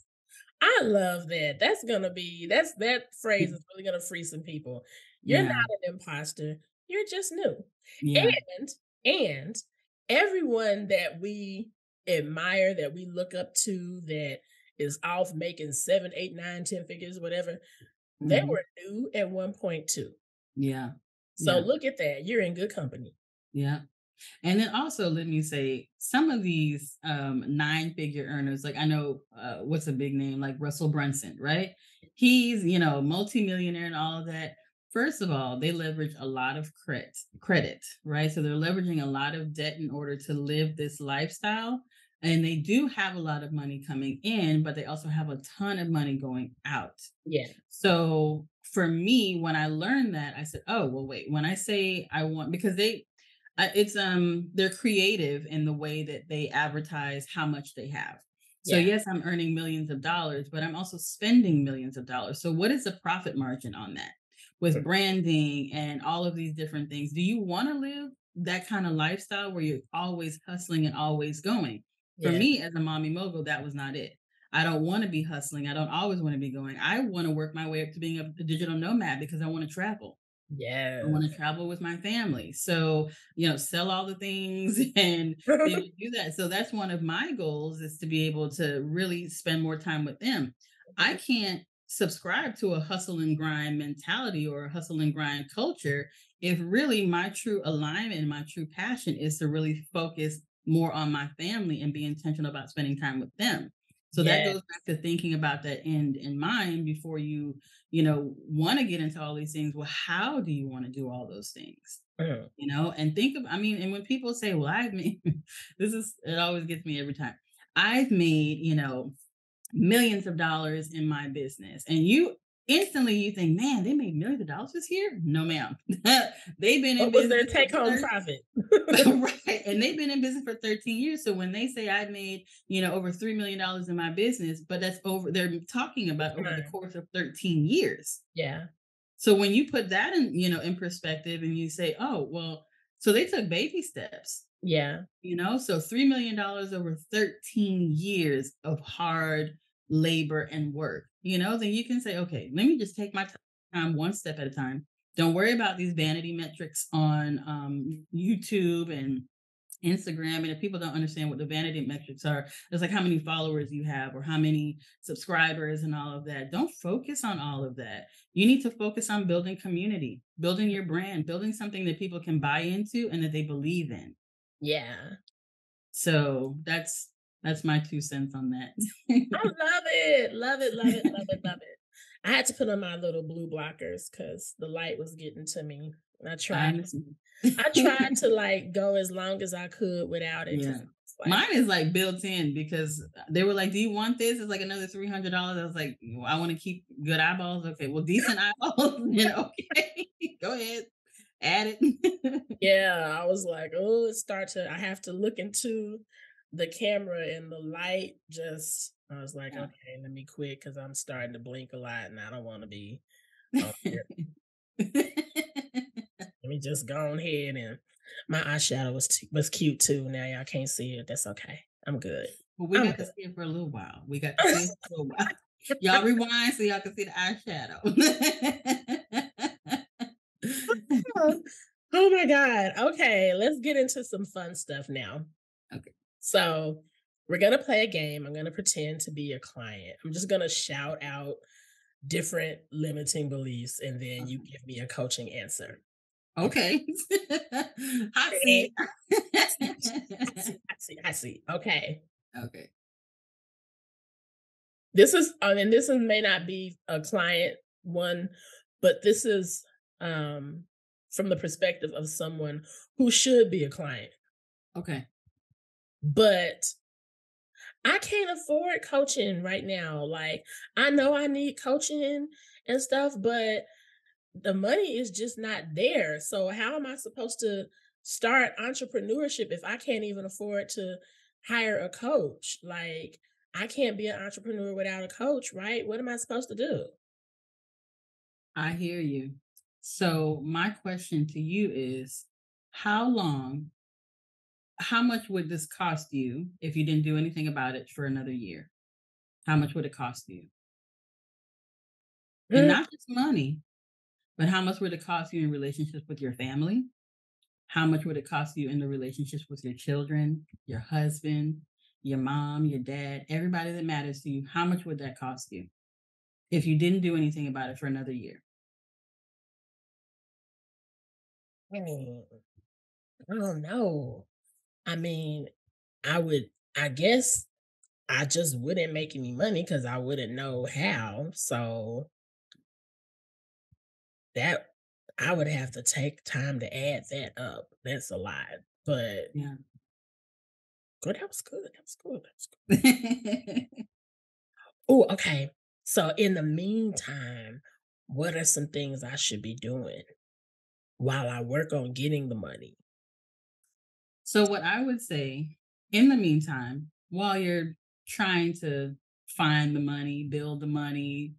I love that. That phrase is really gonna free some people. You're Yeah. not an imposter. You're just new. Yeah. And and everyone that we admire, that we look up to, that is off making 7, 8, 9, 10 figures, whatever, they Hmm. were new at one point too. Yeah. So Yeah. look at that. You're in good company. Yeah. And then also let me say some of these 9-figure earners, like I know what's a big name like Russell Brunson, right? He's, multimillionaire and all of that. First of all, they leverage a lot of credit, right? So they're leveraging a lot of debt in order to live this lifestyle. And they do have a lot of money coming in, but they also have a ton of money going out. Yeah. So for me, when I learned that, I said, "Oh, well, wait. When I say I want, because they're creative in the way that they advertise how much they have. So Yeah. yes, I'm earning millions of dollars, but I'm also spending millions of dollars. So what is the profit margin on that? With branding and all of these different things, do you want to live that kind of lifestyle where you're always hustling and always going? For Yeah. me as a mommy mogul, that was not it. I don't want to be hustling. I don't always want to be going. I want to work my way up to being a digital nomad because I want to travel. I Yeah. want to travel with my family. So, sell all the things and be able to do that. So that's one of my goals is to be able to really spend more time with them. I can't subscribe to a hustle and grind mentality or a hustle and grind culture if really my true alignment and my true passion is to really focus more on my family and be intentional about spending time with them. So that Yeah. goes back to thinking about that end in mind before you want to get into all these things. Well, how do you want to do all those things? Mhm. And think of, I mean, and when people say, well, I've made, it always gets me every time. I've made, millions of dollars in my business. And you think, man, they made millions of dollars this year? No, ma'am. They've been in What was their business for take home 30. profit? Right. And they've been in business for 13 years. So when they say I've made, over $3 million in my business, but they're talking about over the Time. course of 13 years. Yeah. So when you put that in perspective and you say, oh, well, so they took baby steps, Yeah. so $3 million over 13 years of hard labor and work, then you can say, okay, let me just take my time one step at a time. Don't worry about these vanity metrics on YouTube and Instagram. And if people don't understand what the vanity metrics are, it's like how many followers you have or how many subscribers and all of that. Don't focus on all of that. You need to focus on building community, building your brand, building something that people can buy into and that they believe in. Yeah. So that's my 2 cents on that. I love it. Love it, love it, love it, love it. I had to put on my little blue blockers because the light was getting to me. And I understand. I tried to like go as long as I could without it because Yeah. it's like, Mine is like built in because they were like, "Do you want this?" It's like another $300. I was like, well, "I want to keep good eyeballs." Okay, well, decent eyeballs. Okay, go ahead, add it. yeah, I was like, oh, I have to look into the camera and the light just, I was like, Yeah. okay, let me quit because I'm starting to blink a lot and I don't want to be on here. Let me just go on ahead and my eyeshadow was cute too. Now y'all can't see it. That's okay. I'm good. Well, we I'm got to good. see it for a little while. We got to see it for a little while. Y'all rewind so y'all can see the eyeshadow. Oh my God. Okay, let's get into some fun stuff now. Okay. So, we're going to play a game. I'm going to pretend to be a client. I'm just going to shout out different limiting beliefs and then you give me a coaching answer. Okay. Hot Okay. seat. I see. Okay. Okay. This may not be a client one, but this is from the perspective of someone who should be a client. Okay. But I can't afford coaching right now. Like, I know I need coaching and stuff, but the money is just not there. So, how am I supposed to start entrepreneurship if I can't even afford to hire a coach? Like, I can't be an entrepreneur without a coach, right? What am I supposed to do? I hear you. So my question to you is how long, how much would this cost you if you didn't do anything about it for another year? How much would it cost you? And Mm, not just money, but how much would it cost you in relationships with your family? How much would it cost you in the relationships with your children, your husband, your mom, your dad, everybody that matters to you? How much would that cost you if you didn't do anything about it for another year? I mean, I don't know. I mean, I would, I guess I just wouldn't make any money because I wouldn't know how. So that I would have to take time to add that up. That's a lot. But Yeah. good, that was good. That was good. That was good. Oh, okay. So in the meantime, what are some things I should be doing while I work on getting the money? So, what I would say in the meantime, while you're trying to find the money, build the money,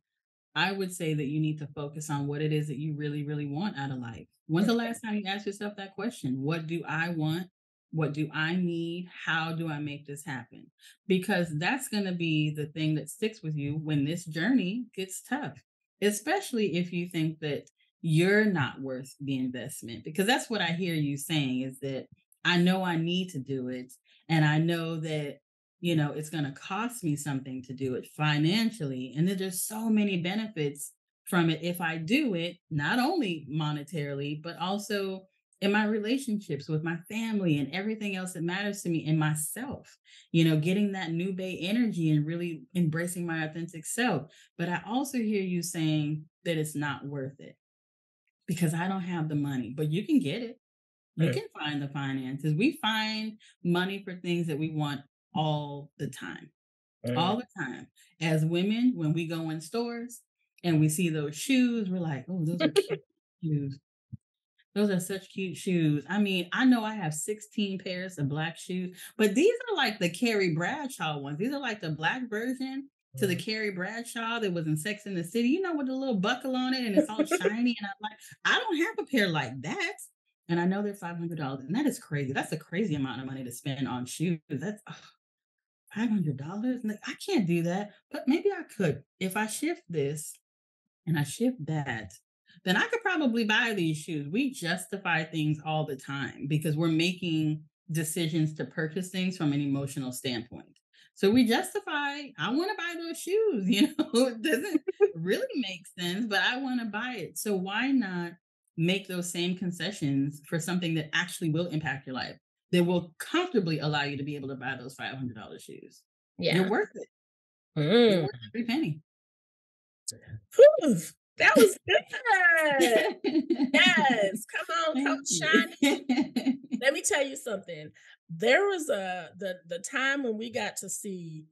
I would say that you need to focus on what it is that you really, really want out of life. When's the Okay. last time you asked yourself that question? What do I want? What do I need? How do I make this happen? Because that's going to be the thing that sticks with you when this journey gets tough, especially if you think that you're not worth the investment. Because that's what I hear you saying is that I know I need to do it. And I know that it's going to cost me something to do it financially. And then there's so many benefits from it if I do it, not only monetarily, but also in my relationships with my family and everything else that matters to me and myself, getting that new bay energy and really embracing my authentic self. But I also hear you saying that it's not worth it because I don't have the money, but you can get it. You Mm, can find the finances. We find money for things that we want all the time. mm, All the time. As women, when we go in stores and we see those shoes, we're like, oh, those are cute shoes. Those are such cute shoes. I mean, I know I have 16 pairs of black shoes, but these are like the Carrie Bradshaw ones. These are like the black version to the mm. Carrie Bradshaw that was in Sex in the City, with the little buckle on it and it's all shiny. And I'm like, I don't have a pair like that. And I know they're $500. And that is crazy. That's a crazy amount of money to spend on shoes. That's $500. Like, I can't do that, but maybe I could if I shift this and I shift that. then I could probably buy these shoes. We justify things all the time because we're making decisions to purchase things from an emotional standpoint. So we justify, I want to buy those shoes, it doesn't really make sense, but I want to buy it. So why not make those same concessions for something that actually will impact your life, that will comfortably allow you to be able to buy those $500 shoes? You're Yeah. worth it. You're Mm. worth every penny. Whew, that was good. Yes. Come on, Thank Coach you. Shani. Let me tell you something. There was the time when we got to see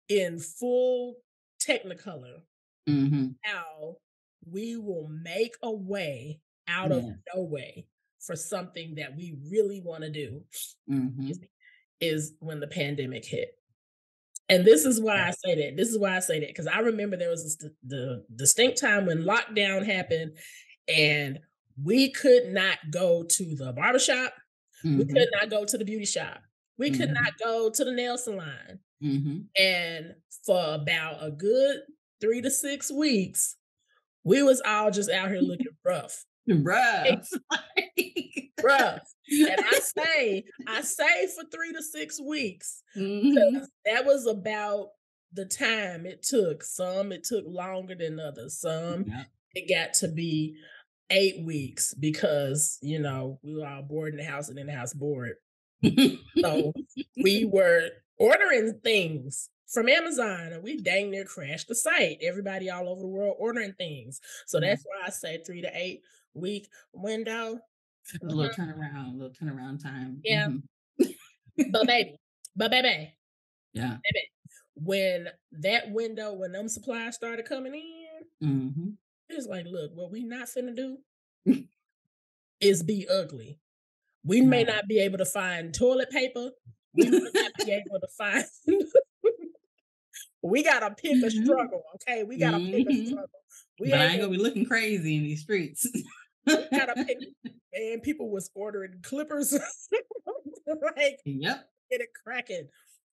in full technicolor Mhm. how we will make a way out of Yeah. no way for something that we really want to do, excuse Mhm. me, is when the pandemic hit. And this is why Yeah. I say that. This is why I say that because I remember there was the distinct time when lockdown happened and we could not go to the barbershop. We could Mhm. not go to the beauty shop. We could Mhm. not go to the nail salon. Mhm. And for about a good 3 to 6 weeks, we was all just out here looking rough. Hey, Bruh. rough. And I say for 3 to 6 weeks, Mhm. that was about the time it took. Some it took longer than others. Some Yeah. it got to be 8 weeks because, we were all bored in the house and in the house bored. So we were ordering things from Amazon and we dang near crashed the site. Everybody all over the world ordering things. So Yeah. that's why I say 3 to 8 week window. A Mhm. little turnaround time. Yeah. Mhm. But baby, but baby, Yeah. baby, when them supplies started coming in, Mhm. it's like, look, what we not finna do is be ugly. We may Right. not be able to find toilet paper. We may not be able to find we gotta pick a Mhm. struggle, okay? We gotta pick a struggle. We But I ain't ain't gonna gonna be looking crazy in these streets. we gotta pick and people was ordering clippers like Yep. get it cracking.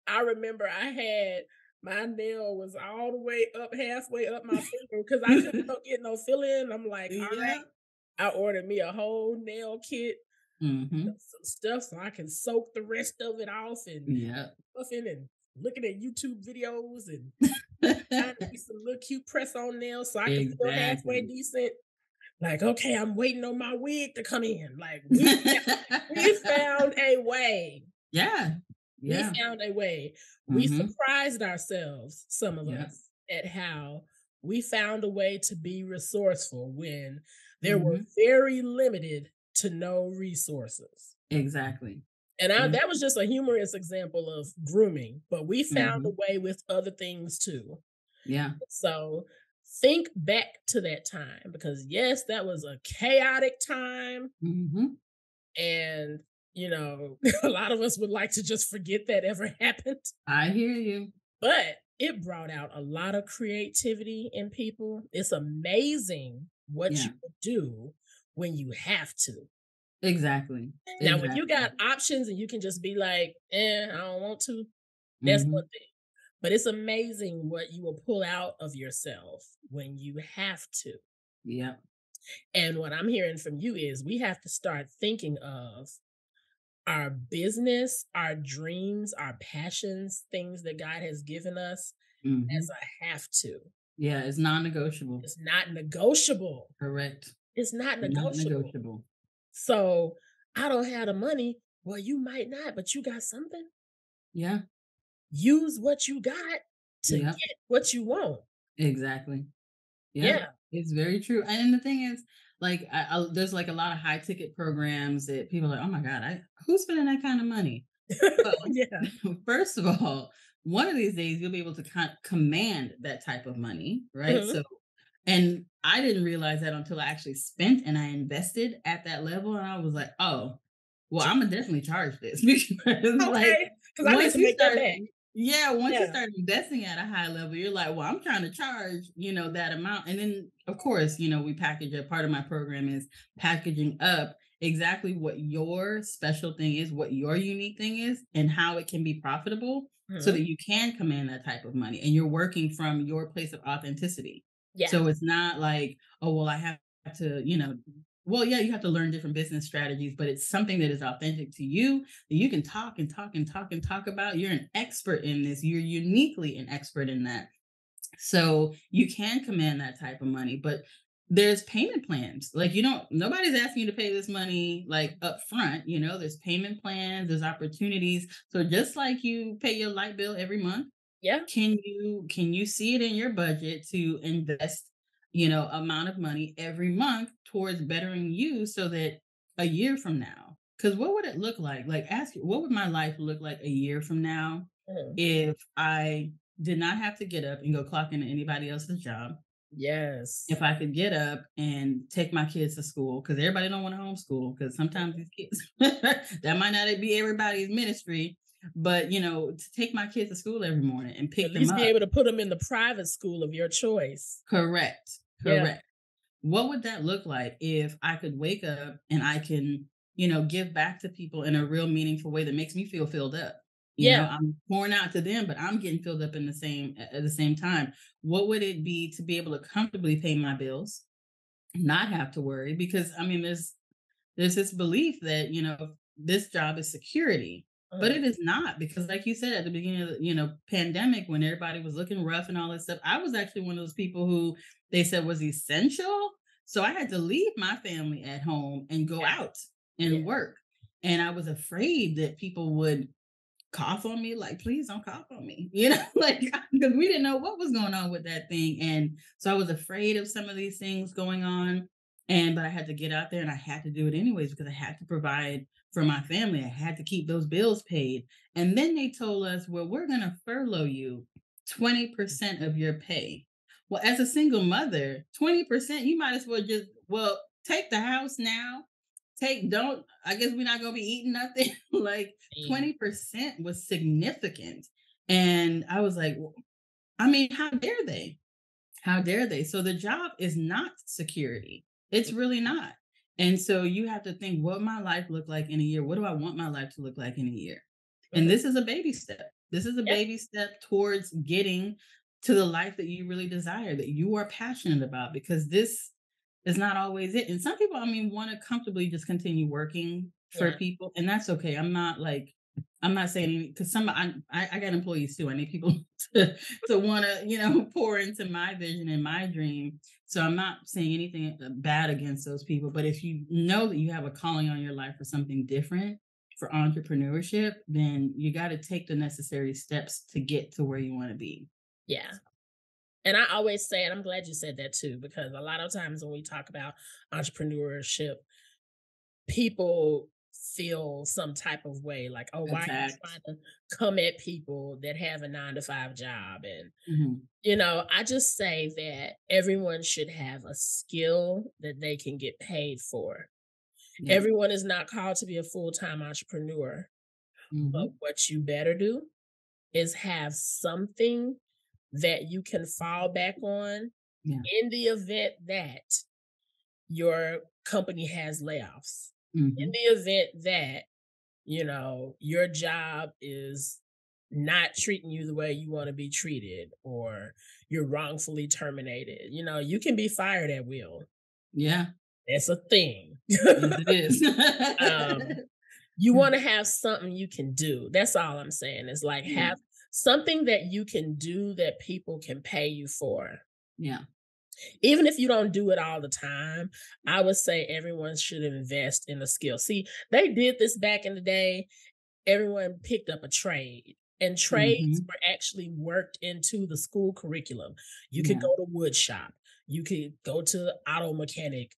I remember I had my nail was all the way up halfway up my finger because I couldn't go get no fill in. I'm like, all right. Yep. I ordered me a whole nail kit, Mhm. some stuff so I can soak the rest of it off and Yep. puffing and looking at YouTube videos and trying to get some little cute press on nails so I can feel halfway Exactly. decent. Like, okay, I'm waiting on my wig to come in. Like we found a way. Yeah. We Yeah. found a way. We Mhm. surprised ourselves, some of Yep. us, at how we found a way to be resourceful when there were Mhm. very limited to no resources. Exactly. And Yeah. that was just a humorous example of grooming, but we found a Mhm. way with other things too. Yeah. So think back to that time because, yes, that was a chaotic time. Mhm. And, a lot of us would like to just forget that ever happened. I hear you. But it brought out a lot of creativity in people. It's amazing what you Yeah. can do when you have to. Exactly. Now, when you Exactly. got options and you can just be like, I don't want to, that's one Mhm. thing. But it's amazing what you will pull out of yourself when you have to. Yep. And what I'm hearing from you is we have to start thinking of our business, our dreams, our passions, things that God has given us as Mhm. a have to. Yeah, it's non-negotiable. It's not negotiable. Correct. It's not Not negotiable. negotiable. So I don't have the money. Well, you might not, but you got something. Yeah. Use what you got to Yep. get what you want. Exactly. Yeah, Yeah. it's very true. And the thing is, like, there's like a lot of high ticket programs that people are like, oh my God, who's spending that kind of money? Well, Yeah. first of all, one of these days you'll be able to command that type of money, right? Mhm. So, and I didn't realize that until I actually spent and I invested at that level. And I was like, oh, well, I'm gonna definitely charge this because, like, Okay. Because I need once to you make that start, back. yeah, once you Yeah. start investing at a high level, you're like, well, I'm trying to charge, that amount. And then, of course, we package a part of my program is packaging up exactly what your special thing is, what your unique thing is, and how it can be profitable so Mhm. that you can command that type of money and you're working from your place of authenticity. Yeah. So it's not like, oh, well, I have to, well, yeah, you have to learn different business strategies, but it's something that is authentic to you that you can talk and talk and talk and talk about. You're an expert in this. You're uniquely an expert in that. So you can command that type of money, but there's payment plans. Like nobody's asking you to pay this money like up front, there's payment plans, there's opportunities. So just like you pay your light bill every month, Yeah. can you see it in your budget to invest, amount of money every month towards bettering you so that a year from now, because what would it look like? Like ask you, what would my life look like a year from now Mhm. if I did not have to get up and go clock into anybody else's job? Yes. If I could get up and take my kids to school, because everybody don't want to homeschool, because sometimes these kids that might not be everybody's ministry, but to take my kids to school every morning and At pick them least be up. able to put them in the private school of your choice. Correct. Yeah. Correct. What would that look like if I could wake up and I can, give back to people in a real meaningful way that makes me feel filled up? Yeah. I'm pouring out to them, but I'm getting filled up in the same at the same time. What would it be to be able to comfortably pay my bills, not have to worry? Because I mean, there's this belief that this job is security, but Mhm. it is not, because like you said at the beginning of the pandemic, when everybody was looking rough and all that stuff, I was actually one of those people who they said was essential, so I had to leave my family at home and go Yeah. out Yeah. and work, and I was afraid that people would cough on me, like, please don't cough on me, like, because we didn't know what was going on with that thing. And so I was afraid of some of these things going on. But I had to get out there and I had to do it anyways, because I had to provide for my family. I had to keep those bills paid. And then they told us, well, we're going to furlough you 20% of your pay. Well, as a single mother, 20%, you might as well just, well, take the house now. Don't, I guess we're not going to be eating nothing. Like, 20% was significant. And I was like, well, I mean, how dare they? How dare they? So the job is not security. It's really not. And so you have to think, what my life look like in a year? What do I want my life to look like in a year? And Mhm. this is a baby step. This is a Yeah. baby step towards getting to the life that you really desire, that you are passionate about, because this is not always it. And some people, I mean, want to comfortably just continue working for Yeah. people, and that's okay. I'm not saying, because I got employees too. I need people to want to, pour into my vision and my dream. So I'm not saying anything bad against those people. But if you know that you have a calling on your life for something different, for entrepreneurship, then you got to take the necessary steps to get to where you want to be. Yeah. And I always say, and I'm glad you said that too, because a lot of times when we talk about entrepreneurship, people feel some type of way like, oh, why are you Attacked. trying to come at people that have a 9 to 5 job? And, Hmm. I just say that everyone should have a skill that they can get paid for. Yeah. Everyone is not called to be a full-time entrepreneur, but Hmm. what you better do is have something that you can fall back on Yeah. in the event that your company has layoffs, in Hmm. the event that, your job is not treating you the way you want to be treated, or you're wrongfully terminated. You can be fired at will. Yeah. It's a thing. Yes, it is. um, you want to have something you can do. That's all I'm saying. Is like Yeah. have something that you can do that people can pay you for. Yeah. Even if you don't do it all the time, I would say everyone should invest in a skill. See, they did this back in the day. Everyone picked up a trade, and trades Hmm. were actually worked into the school curriculum. You could Yeah. go to wood shop, you could go to auto mechanic,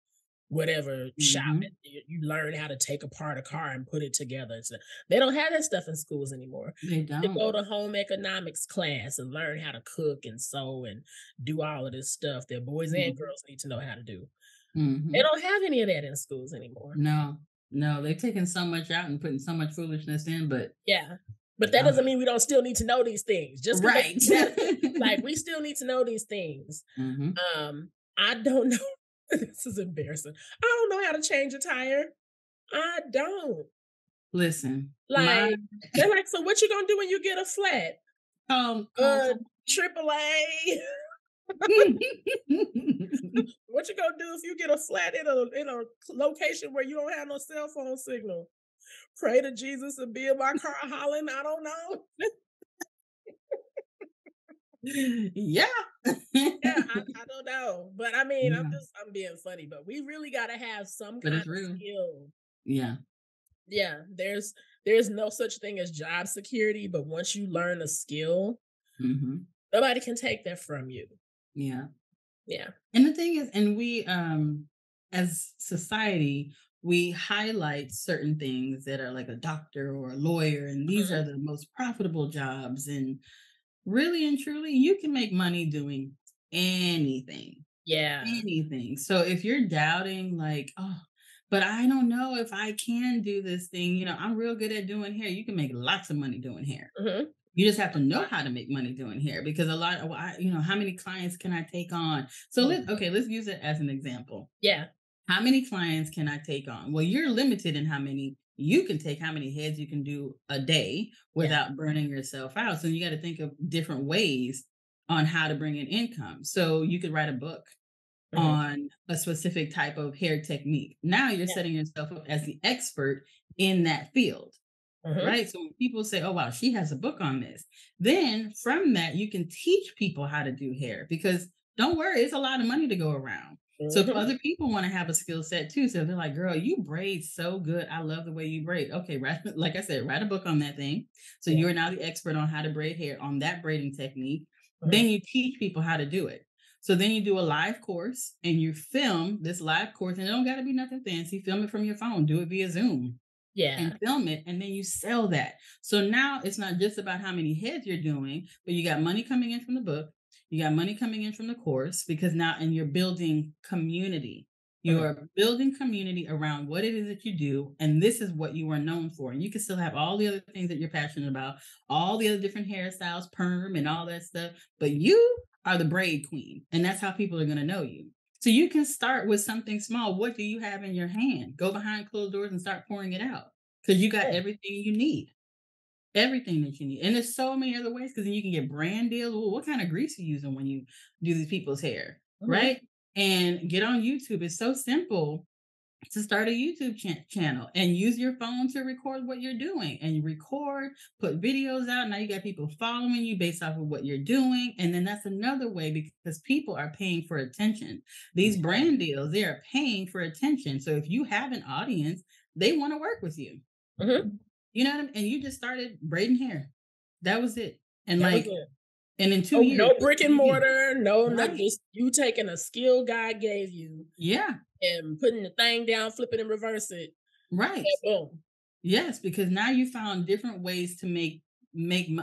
whatever shop, and Hmm. you learn how to take apart a car and put it together. So they don't have that stuff in schools anymore. They To don't. go to home economics class and learn how to cook and sew and do all of this stuff that boys and Hmm. girls need to know how to do. They Hmm. don't have any of that in schools anymore. No, no, they've taken so much out and putting so much foolishness in, but Yeah. But that uh, doesn't mean we don't still need to know these things. Just because right. they have it, like, we still need to know these things. Hmm. I don't know. This is embarrassing. I don't know how to change a tire. I don't. Listen, my Like, they're like, "So what you gonna do when you get a flat?" call Uh, AAA. What you gonna do if you get a flat in a location where you don't have no cell phone signal? Pray to Jesus and be in my car hollering? I don't know. Yeah. Yeah, I don't know. But I mean, Yeah, I'm being funny, but we really gotta have some but kind it's of real. skill. Yeah. Yeah, there's no such thing as job security, but once you learn a skill, Mhm. nobody can take that from you. Yeah. Yeah. And the thing is, and we, as society, we highlight certain things that are like a doctor or a lawyer, and these Mhm. are the most profitable jobs. And really and truly, you can make money doing anything, Yeah. anything. So if you're doubting, like, oh, but I don't know if I can do this thing, I'm real good at doing hair. You can make lots of money doing hair. Mhm. You just have to know how to make money doing hair because a lot of, how many clients can I take on? So Mhm. let's use it as an example. Yeah. How many clients can I take on? Well, you're limited in how many you can take, how many heads you can do a day Yeah. without burning yourself out. So you got to think of different ways on how to bring in income. So you could write a book Mhm. on a specific type of hair technique. Now you're Yeah. setting yourself up as the expert in that field. Mhm. Right. So when people say, oh, wow, she has a book on this, then from that, you can teach people how to do hair because don't worry, it's a lot of money to go around. So if Mhm. other people want to have a skill set too, so they're like, girl, you braid so good. I love the way you braid. Okay, right. Like I said, write a book on that thing. So Yeah. you're now the expert on how to braid hair on that braiding technique. Mhm. Then you teach people how to do it. So then you do a live course and you film this live course, and it don't got to be nothing fancy. Film it from your phone, do it via Zoom Yeah. and film it, and then you sell that. So now it's not just about how many heads you're doing, but you got money coming in from the book, you got money coming in from the course because now and you're building community. Mhm. You're building community around what it is that you do, and this is what you are known for. And you can still have all the other things that you're passionate about, all the other different hairstyles, perm, and all that stuff, but you are the braid queen, and that's how people are going to know you. So you can start with something small. What do you have in your hand? Go behind closed doors and start pouring it out because you got Yeah. everything that you need. And there's so many other ways because then you can get brand deals. Well, what kind of grease are you using when you do these people's hair, Mhm. right? And get on YouTube. It's so simple to start a YouTube channel and use your phone to record what you're doing and you record, put videos out. Now you got people following you based off of what you're doing. And then that's another way because people are paying for attention. These Yeah. brand deals, they are paying for attention. So if you have an audience, they want to work with you. Mhm. You know what I mean? And you just started braiding hair. That was it. And That was like, it. and in two Oh, years, no what brick did and you do? mortar, no, not Right. just you taking a skill God gave you Yeah. and putting the thing down, flip it and reverse it, Right. and boom. Yes, because now you found different ways to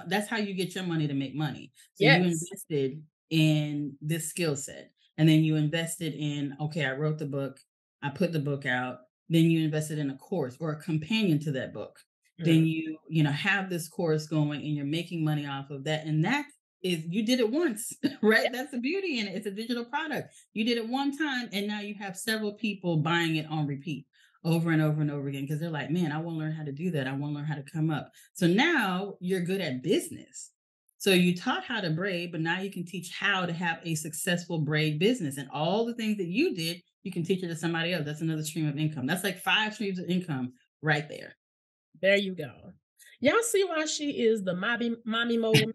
that's how you get your money to make money. So you Yes. invested in this skill set and then you invested in, okay, I wrote the book, I put the book out, then you invested in a course or a companion to that book. Then Mhm. you have this course going and you're making money off of that. And that is you did it once, right? Yeah. That's the beauty in it. It's a digital product. You did it one time and now you have several people buying it on repeat over and over and over again because they're like, man, I want to learn how to do that. I want to learn how to come up. So now you're good at business. So you taught how to braid, but now you can teach how to have a successful braid business. And all the things that you did, you can teach it to somebody else. That's another stream of income. That's like 5 streams of income right there. There you go. Y'all see why she is the mommy mogul?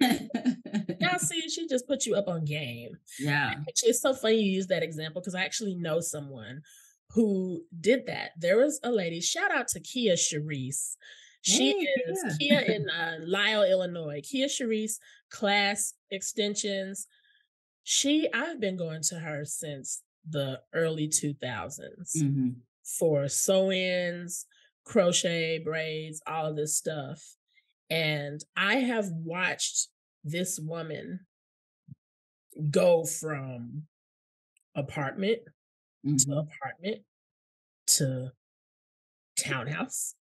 Y'all see, she just put you up on game. Yeah. Actually, it's so funny you use that example because I actually know someone who did that. There was a lady, shout out to Kia Sharice. She Hey, is Kia. Kia in Lisle, Illinois. Kia Sharice Class Extensions. I've been going to her since the early 2000s Hmm. for sew-ins, crochet, braids, all of this stuff. And I have watched this woman go from apartment to Hmm. apartment to townhouse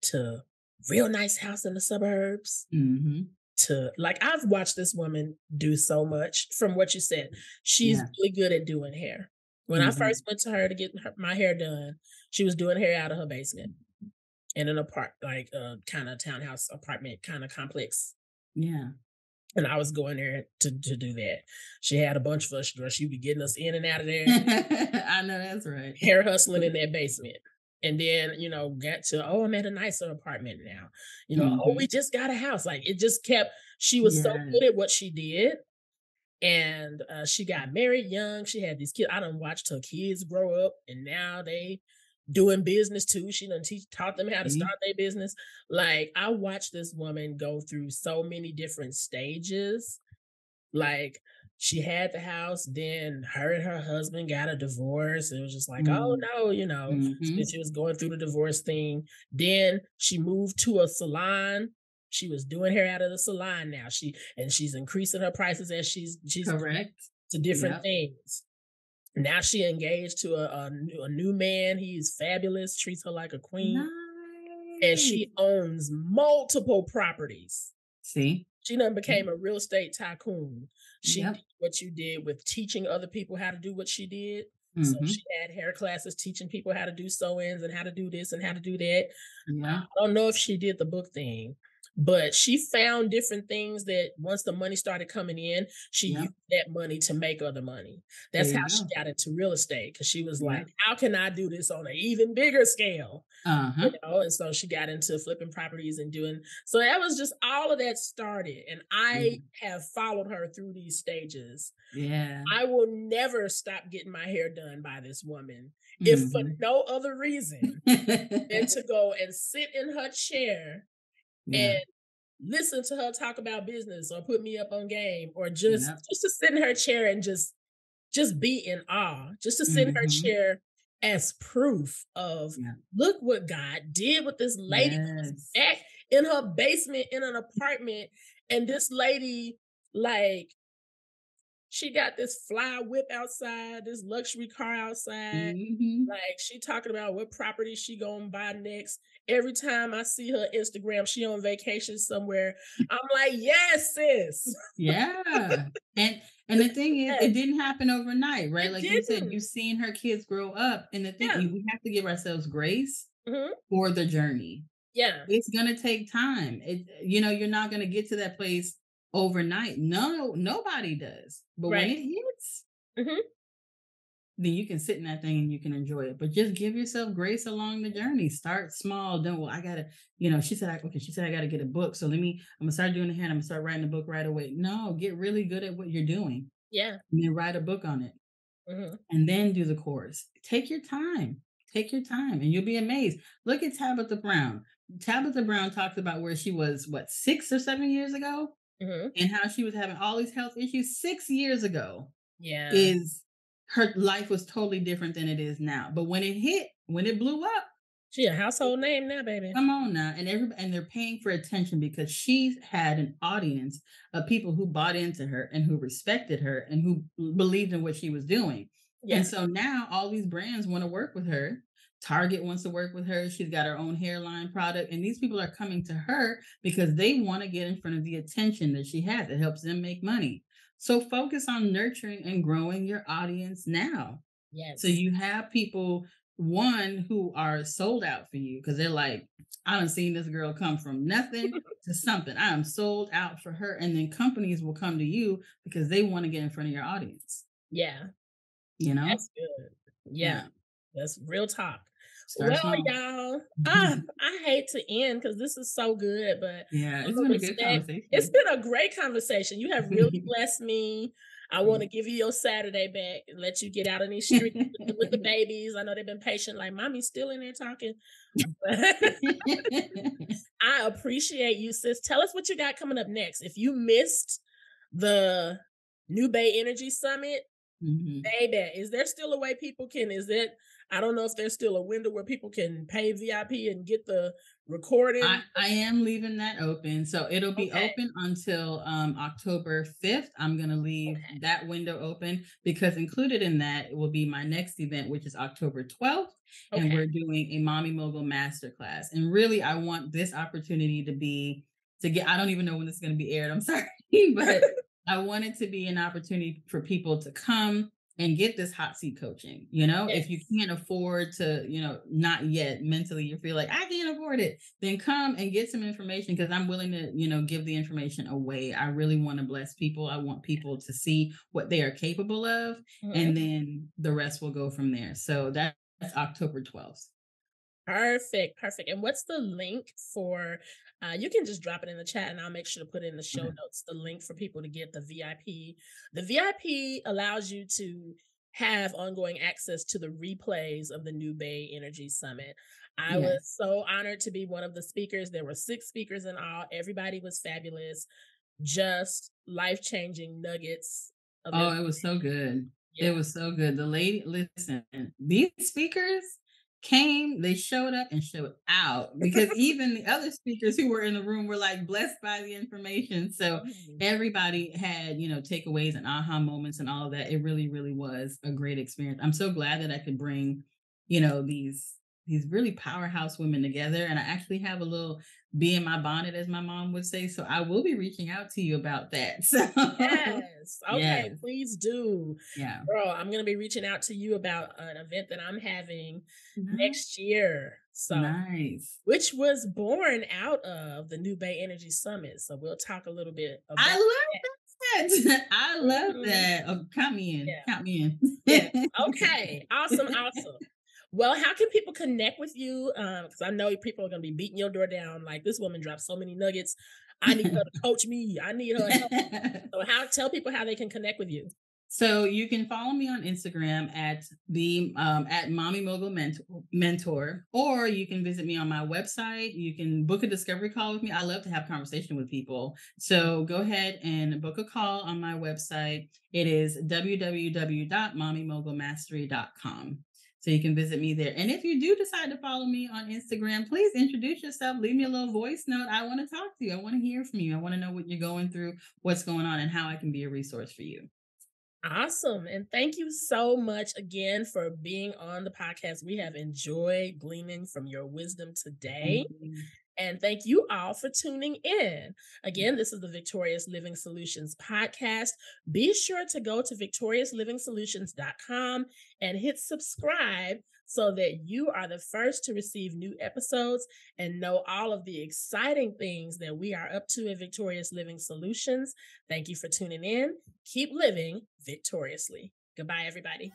to real nice house in the suburbs Hmm. to like I've watched this woman do so much from what you said. She's Yeah. really good at doing hair. When I Hmm. first went to her to get my hair done, she was doing hair out of her basement in an apart like a kind of townhouse apartment kind of complex. Yeah. And I was going there to do that. She had a bunch of us, girl. She'd be getting us in and out of there, I know that's right. hair hustling in that basement. And then, got to, oh, I'm at a nicer apartment now. Oh, we Mhm. just got a house. Like it just kept, she was so Yes. good at what she did. And she got married young. She had these kids. I done watched her kids grow up, and now they doing business too. She done taught them how to See? start their business. Like I watched this woman go through so many different stages. Like she had the house, then her and her husband got a divorce. It was just like, oh Mm. no, Mhm. since she was going through the divorce thing. Then she moved to a salon. She was doing hair out of the salon now. She's increasing her prices as she's Correct. to different Yep. things. Now she engaged to a new man. He's fabulous, treats her like a queen, and Nice. she owns multiple properties. See? She done Yep. became a real estate tycoon. She did Yep. what you did with teaching other people how to do what she did. So she Mhm. had hair classes teaching people how to do sew-ins and how to do this and how to do that. Yeah. I don't know if she did the book thing, but she found different things that once the money started coming in, she used Yep. that money to make other money. There That's how you she go. got into real estate because she was like, Yep. how can I do this on an even bigger scale? Uh-huh. And so she got into flipping properties and doing so that was just all of that started. And I Mm. have followed her through these stages. Yeah. I will never stop getting my hair done by this woman, if for Mhm. no other reason than to go and sit in her chair and Yeah. listen to her talk about business or put me up on game or Yep. just to sit in her chair and just be in awe, just to sit in her Mhm. chair as proof of Yeah. look what God did with this lady who was Yes. back in her basement in an apartment. And this lady, like, she got this fly whip outside, this luxury car outside. Mhm. Like she talking about what property she gonna buy next. Every time I see her Instagram, she on vacation somewhere. I'm like, yes, sis. Yeah. And the thing is, Yes, it didn't happen overnight, right? it Like you said, didn't. you've seen her kids grow up. And the thing Yeah. we have to give ourselves grace Mhm. for the journey. Yeah. It's gonna take time. You're not gonna get to that place overnight. No, nobody does. But when Right. it hits, Mhm. then you can sit in that thing and you can enjoy it. But just give yourself grace along the journey. Start small. Don't well, I gotta, she said I gotta get a book. So I'm gonna start doing the hand, I'm gonna start writing a book right away. No, get really good at what you're doing Yeah. and then write a book on it. Mhm. And then do the course. Take your time. Take your time and you'll be amazed. Look at Tabitha Brown. Tabitha Brown talked about where she was, what, 6 or 7 years ago? Mhm. And how she was having all these health issues 6 years ago Yeah. is her life was totally different than it is now. But when it hit, when it blew up, She a household name now, baby. come on now, and they're paying for attention because she had an audience of people who bought into her and who respected her and who believed in what she was doing. And Yeah. so now all these brands want to work with her. Target wants to work with her. She's got her own hairline product, and these people are coming to her because they want to get in front of the attention that she has. It helps them make money. So focus on nurturing and growing your audience now. So Yes. you have people, one, who are sold out for you because they're like, I done seen this girl come from nothing to something. I am sold out for her. And then companies will come to you because they want to get in front of your audience, Yeah. you know? That's good. Yeah. Yeah. That's real talk. Start Well, small. y'all, I hate to end because this is so good, but Yeah. I'm It's gonna been a good respect. It's conversation. been a great conversation. You have really blessed me. I want to give you your Saturday back and let you get out on these streets with the babies. I know they've been patient, like mommy's still in there talking. But I appreciate you, sis. Tell us what you got coming up next. If you missed the New Bay Energy Summit, Mhm. baby, is there still a way people can? Is it? I don't know if there's still a window where people can pay VIP and get the recording. I am leaving that open. So it'll be Okay, open until October 5th. I'm going to leave okay, that window open because included in that will be my next event, which is October 12th. And okay. we're doing a Mommy Mogul Masterclass. And really, I want this opportunity to get, I don't even know when this is going to be aired. I'm sorry, but I want it to be an opportunity for people to come and get this hot seat coaching. You know, if you Yes. can't afford to, not yet mentally, you feel like I can't afford it, then come and get some information because I'm willing to, give the information away. I really want to bless people. I want people to see what they are capable of, Mhm. and then the rest will go from there. So that's October 12th. Perfect, perfect. And what's the link for you can just drop it in the chat and I'll make sure to put it in the show Okay. notes, the link for people to get the VIP. The VIP allows you to have ongoing access to the replays of the New Bay Energy Summit. I was Yes. so honored to be one of the speakers. There were 6 speakers in all. Everybody was fabulous. Just life-changing nuggets of Oh, information. it was so good. It Yeah. was so good. The lady, listen, these speakers came, they showed up and showed out because even the other speakers who were in the room were like blessed by the information. So Mhm. everybody had, takeaways and aha moments and all of that. It really, really was a great experience. I'm so glad that I could bring, these really powerhouse women together. And I actually have a little bee in my bonnet, as my mom would say. So I will be reaching out to you about that. So Yes. Okay, yes. please do. Yeah. Girl, I'm gonna be reaching out to you about an event that I'm having Ni next year. So, nice. which was born out of the New Bay Energy Summit. So we'll talk a little bit I about love that. I that. love Mhm. that. Oh, count me in. Yeah. Count me Yes. in. Okay. Awesome. Awesome. Well, how can people connect with you? Because I know people are gonna be beating your door down. Like this woman dropped so many nuggets. I need her to coach me. I need her help. So how tell people how they can connect with you. So you can follow me on Instagram at Mommy Mogul Mentor, or you can visit me on my website. You can book a discovery call with me. I love to have conversation with people. So go ahead and book a call on my website. It is www.mommymogulmastery.com. So you can visit me there. And if you do decide to follow me on Instagram, please introduce yourself. Leave me a little voice note. I want to talk to you. I want to hear from you. I want to know what you're going through, what's going on, and how I can be a resource for you. Awesome. And thank you so much again for being on the podcast. We have enjoyed gleaning from your wisdom today. Thank you. And thank you all for tuning in. Again, this is the Victorious Living Solutions podcast. Be sure to go to victoriousliving-solutions.com and hit subscribe so that you are the first to receive new episodes and know all of the exciting things that we are up to at Victorious Living Solutions. Thank you for tuning in. Keep living victoriously. Goodbye, everybody.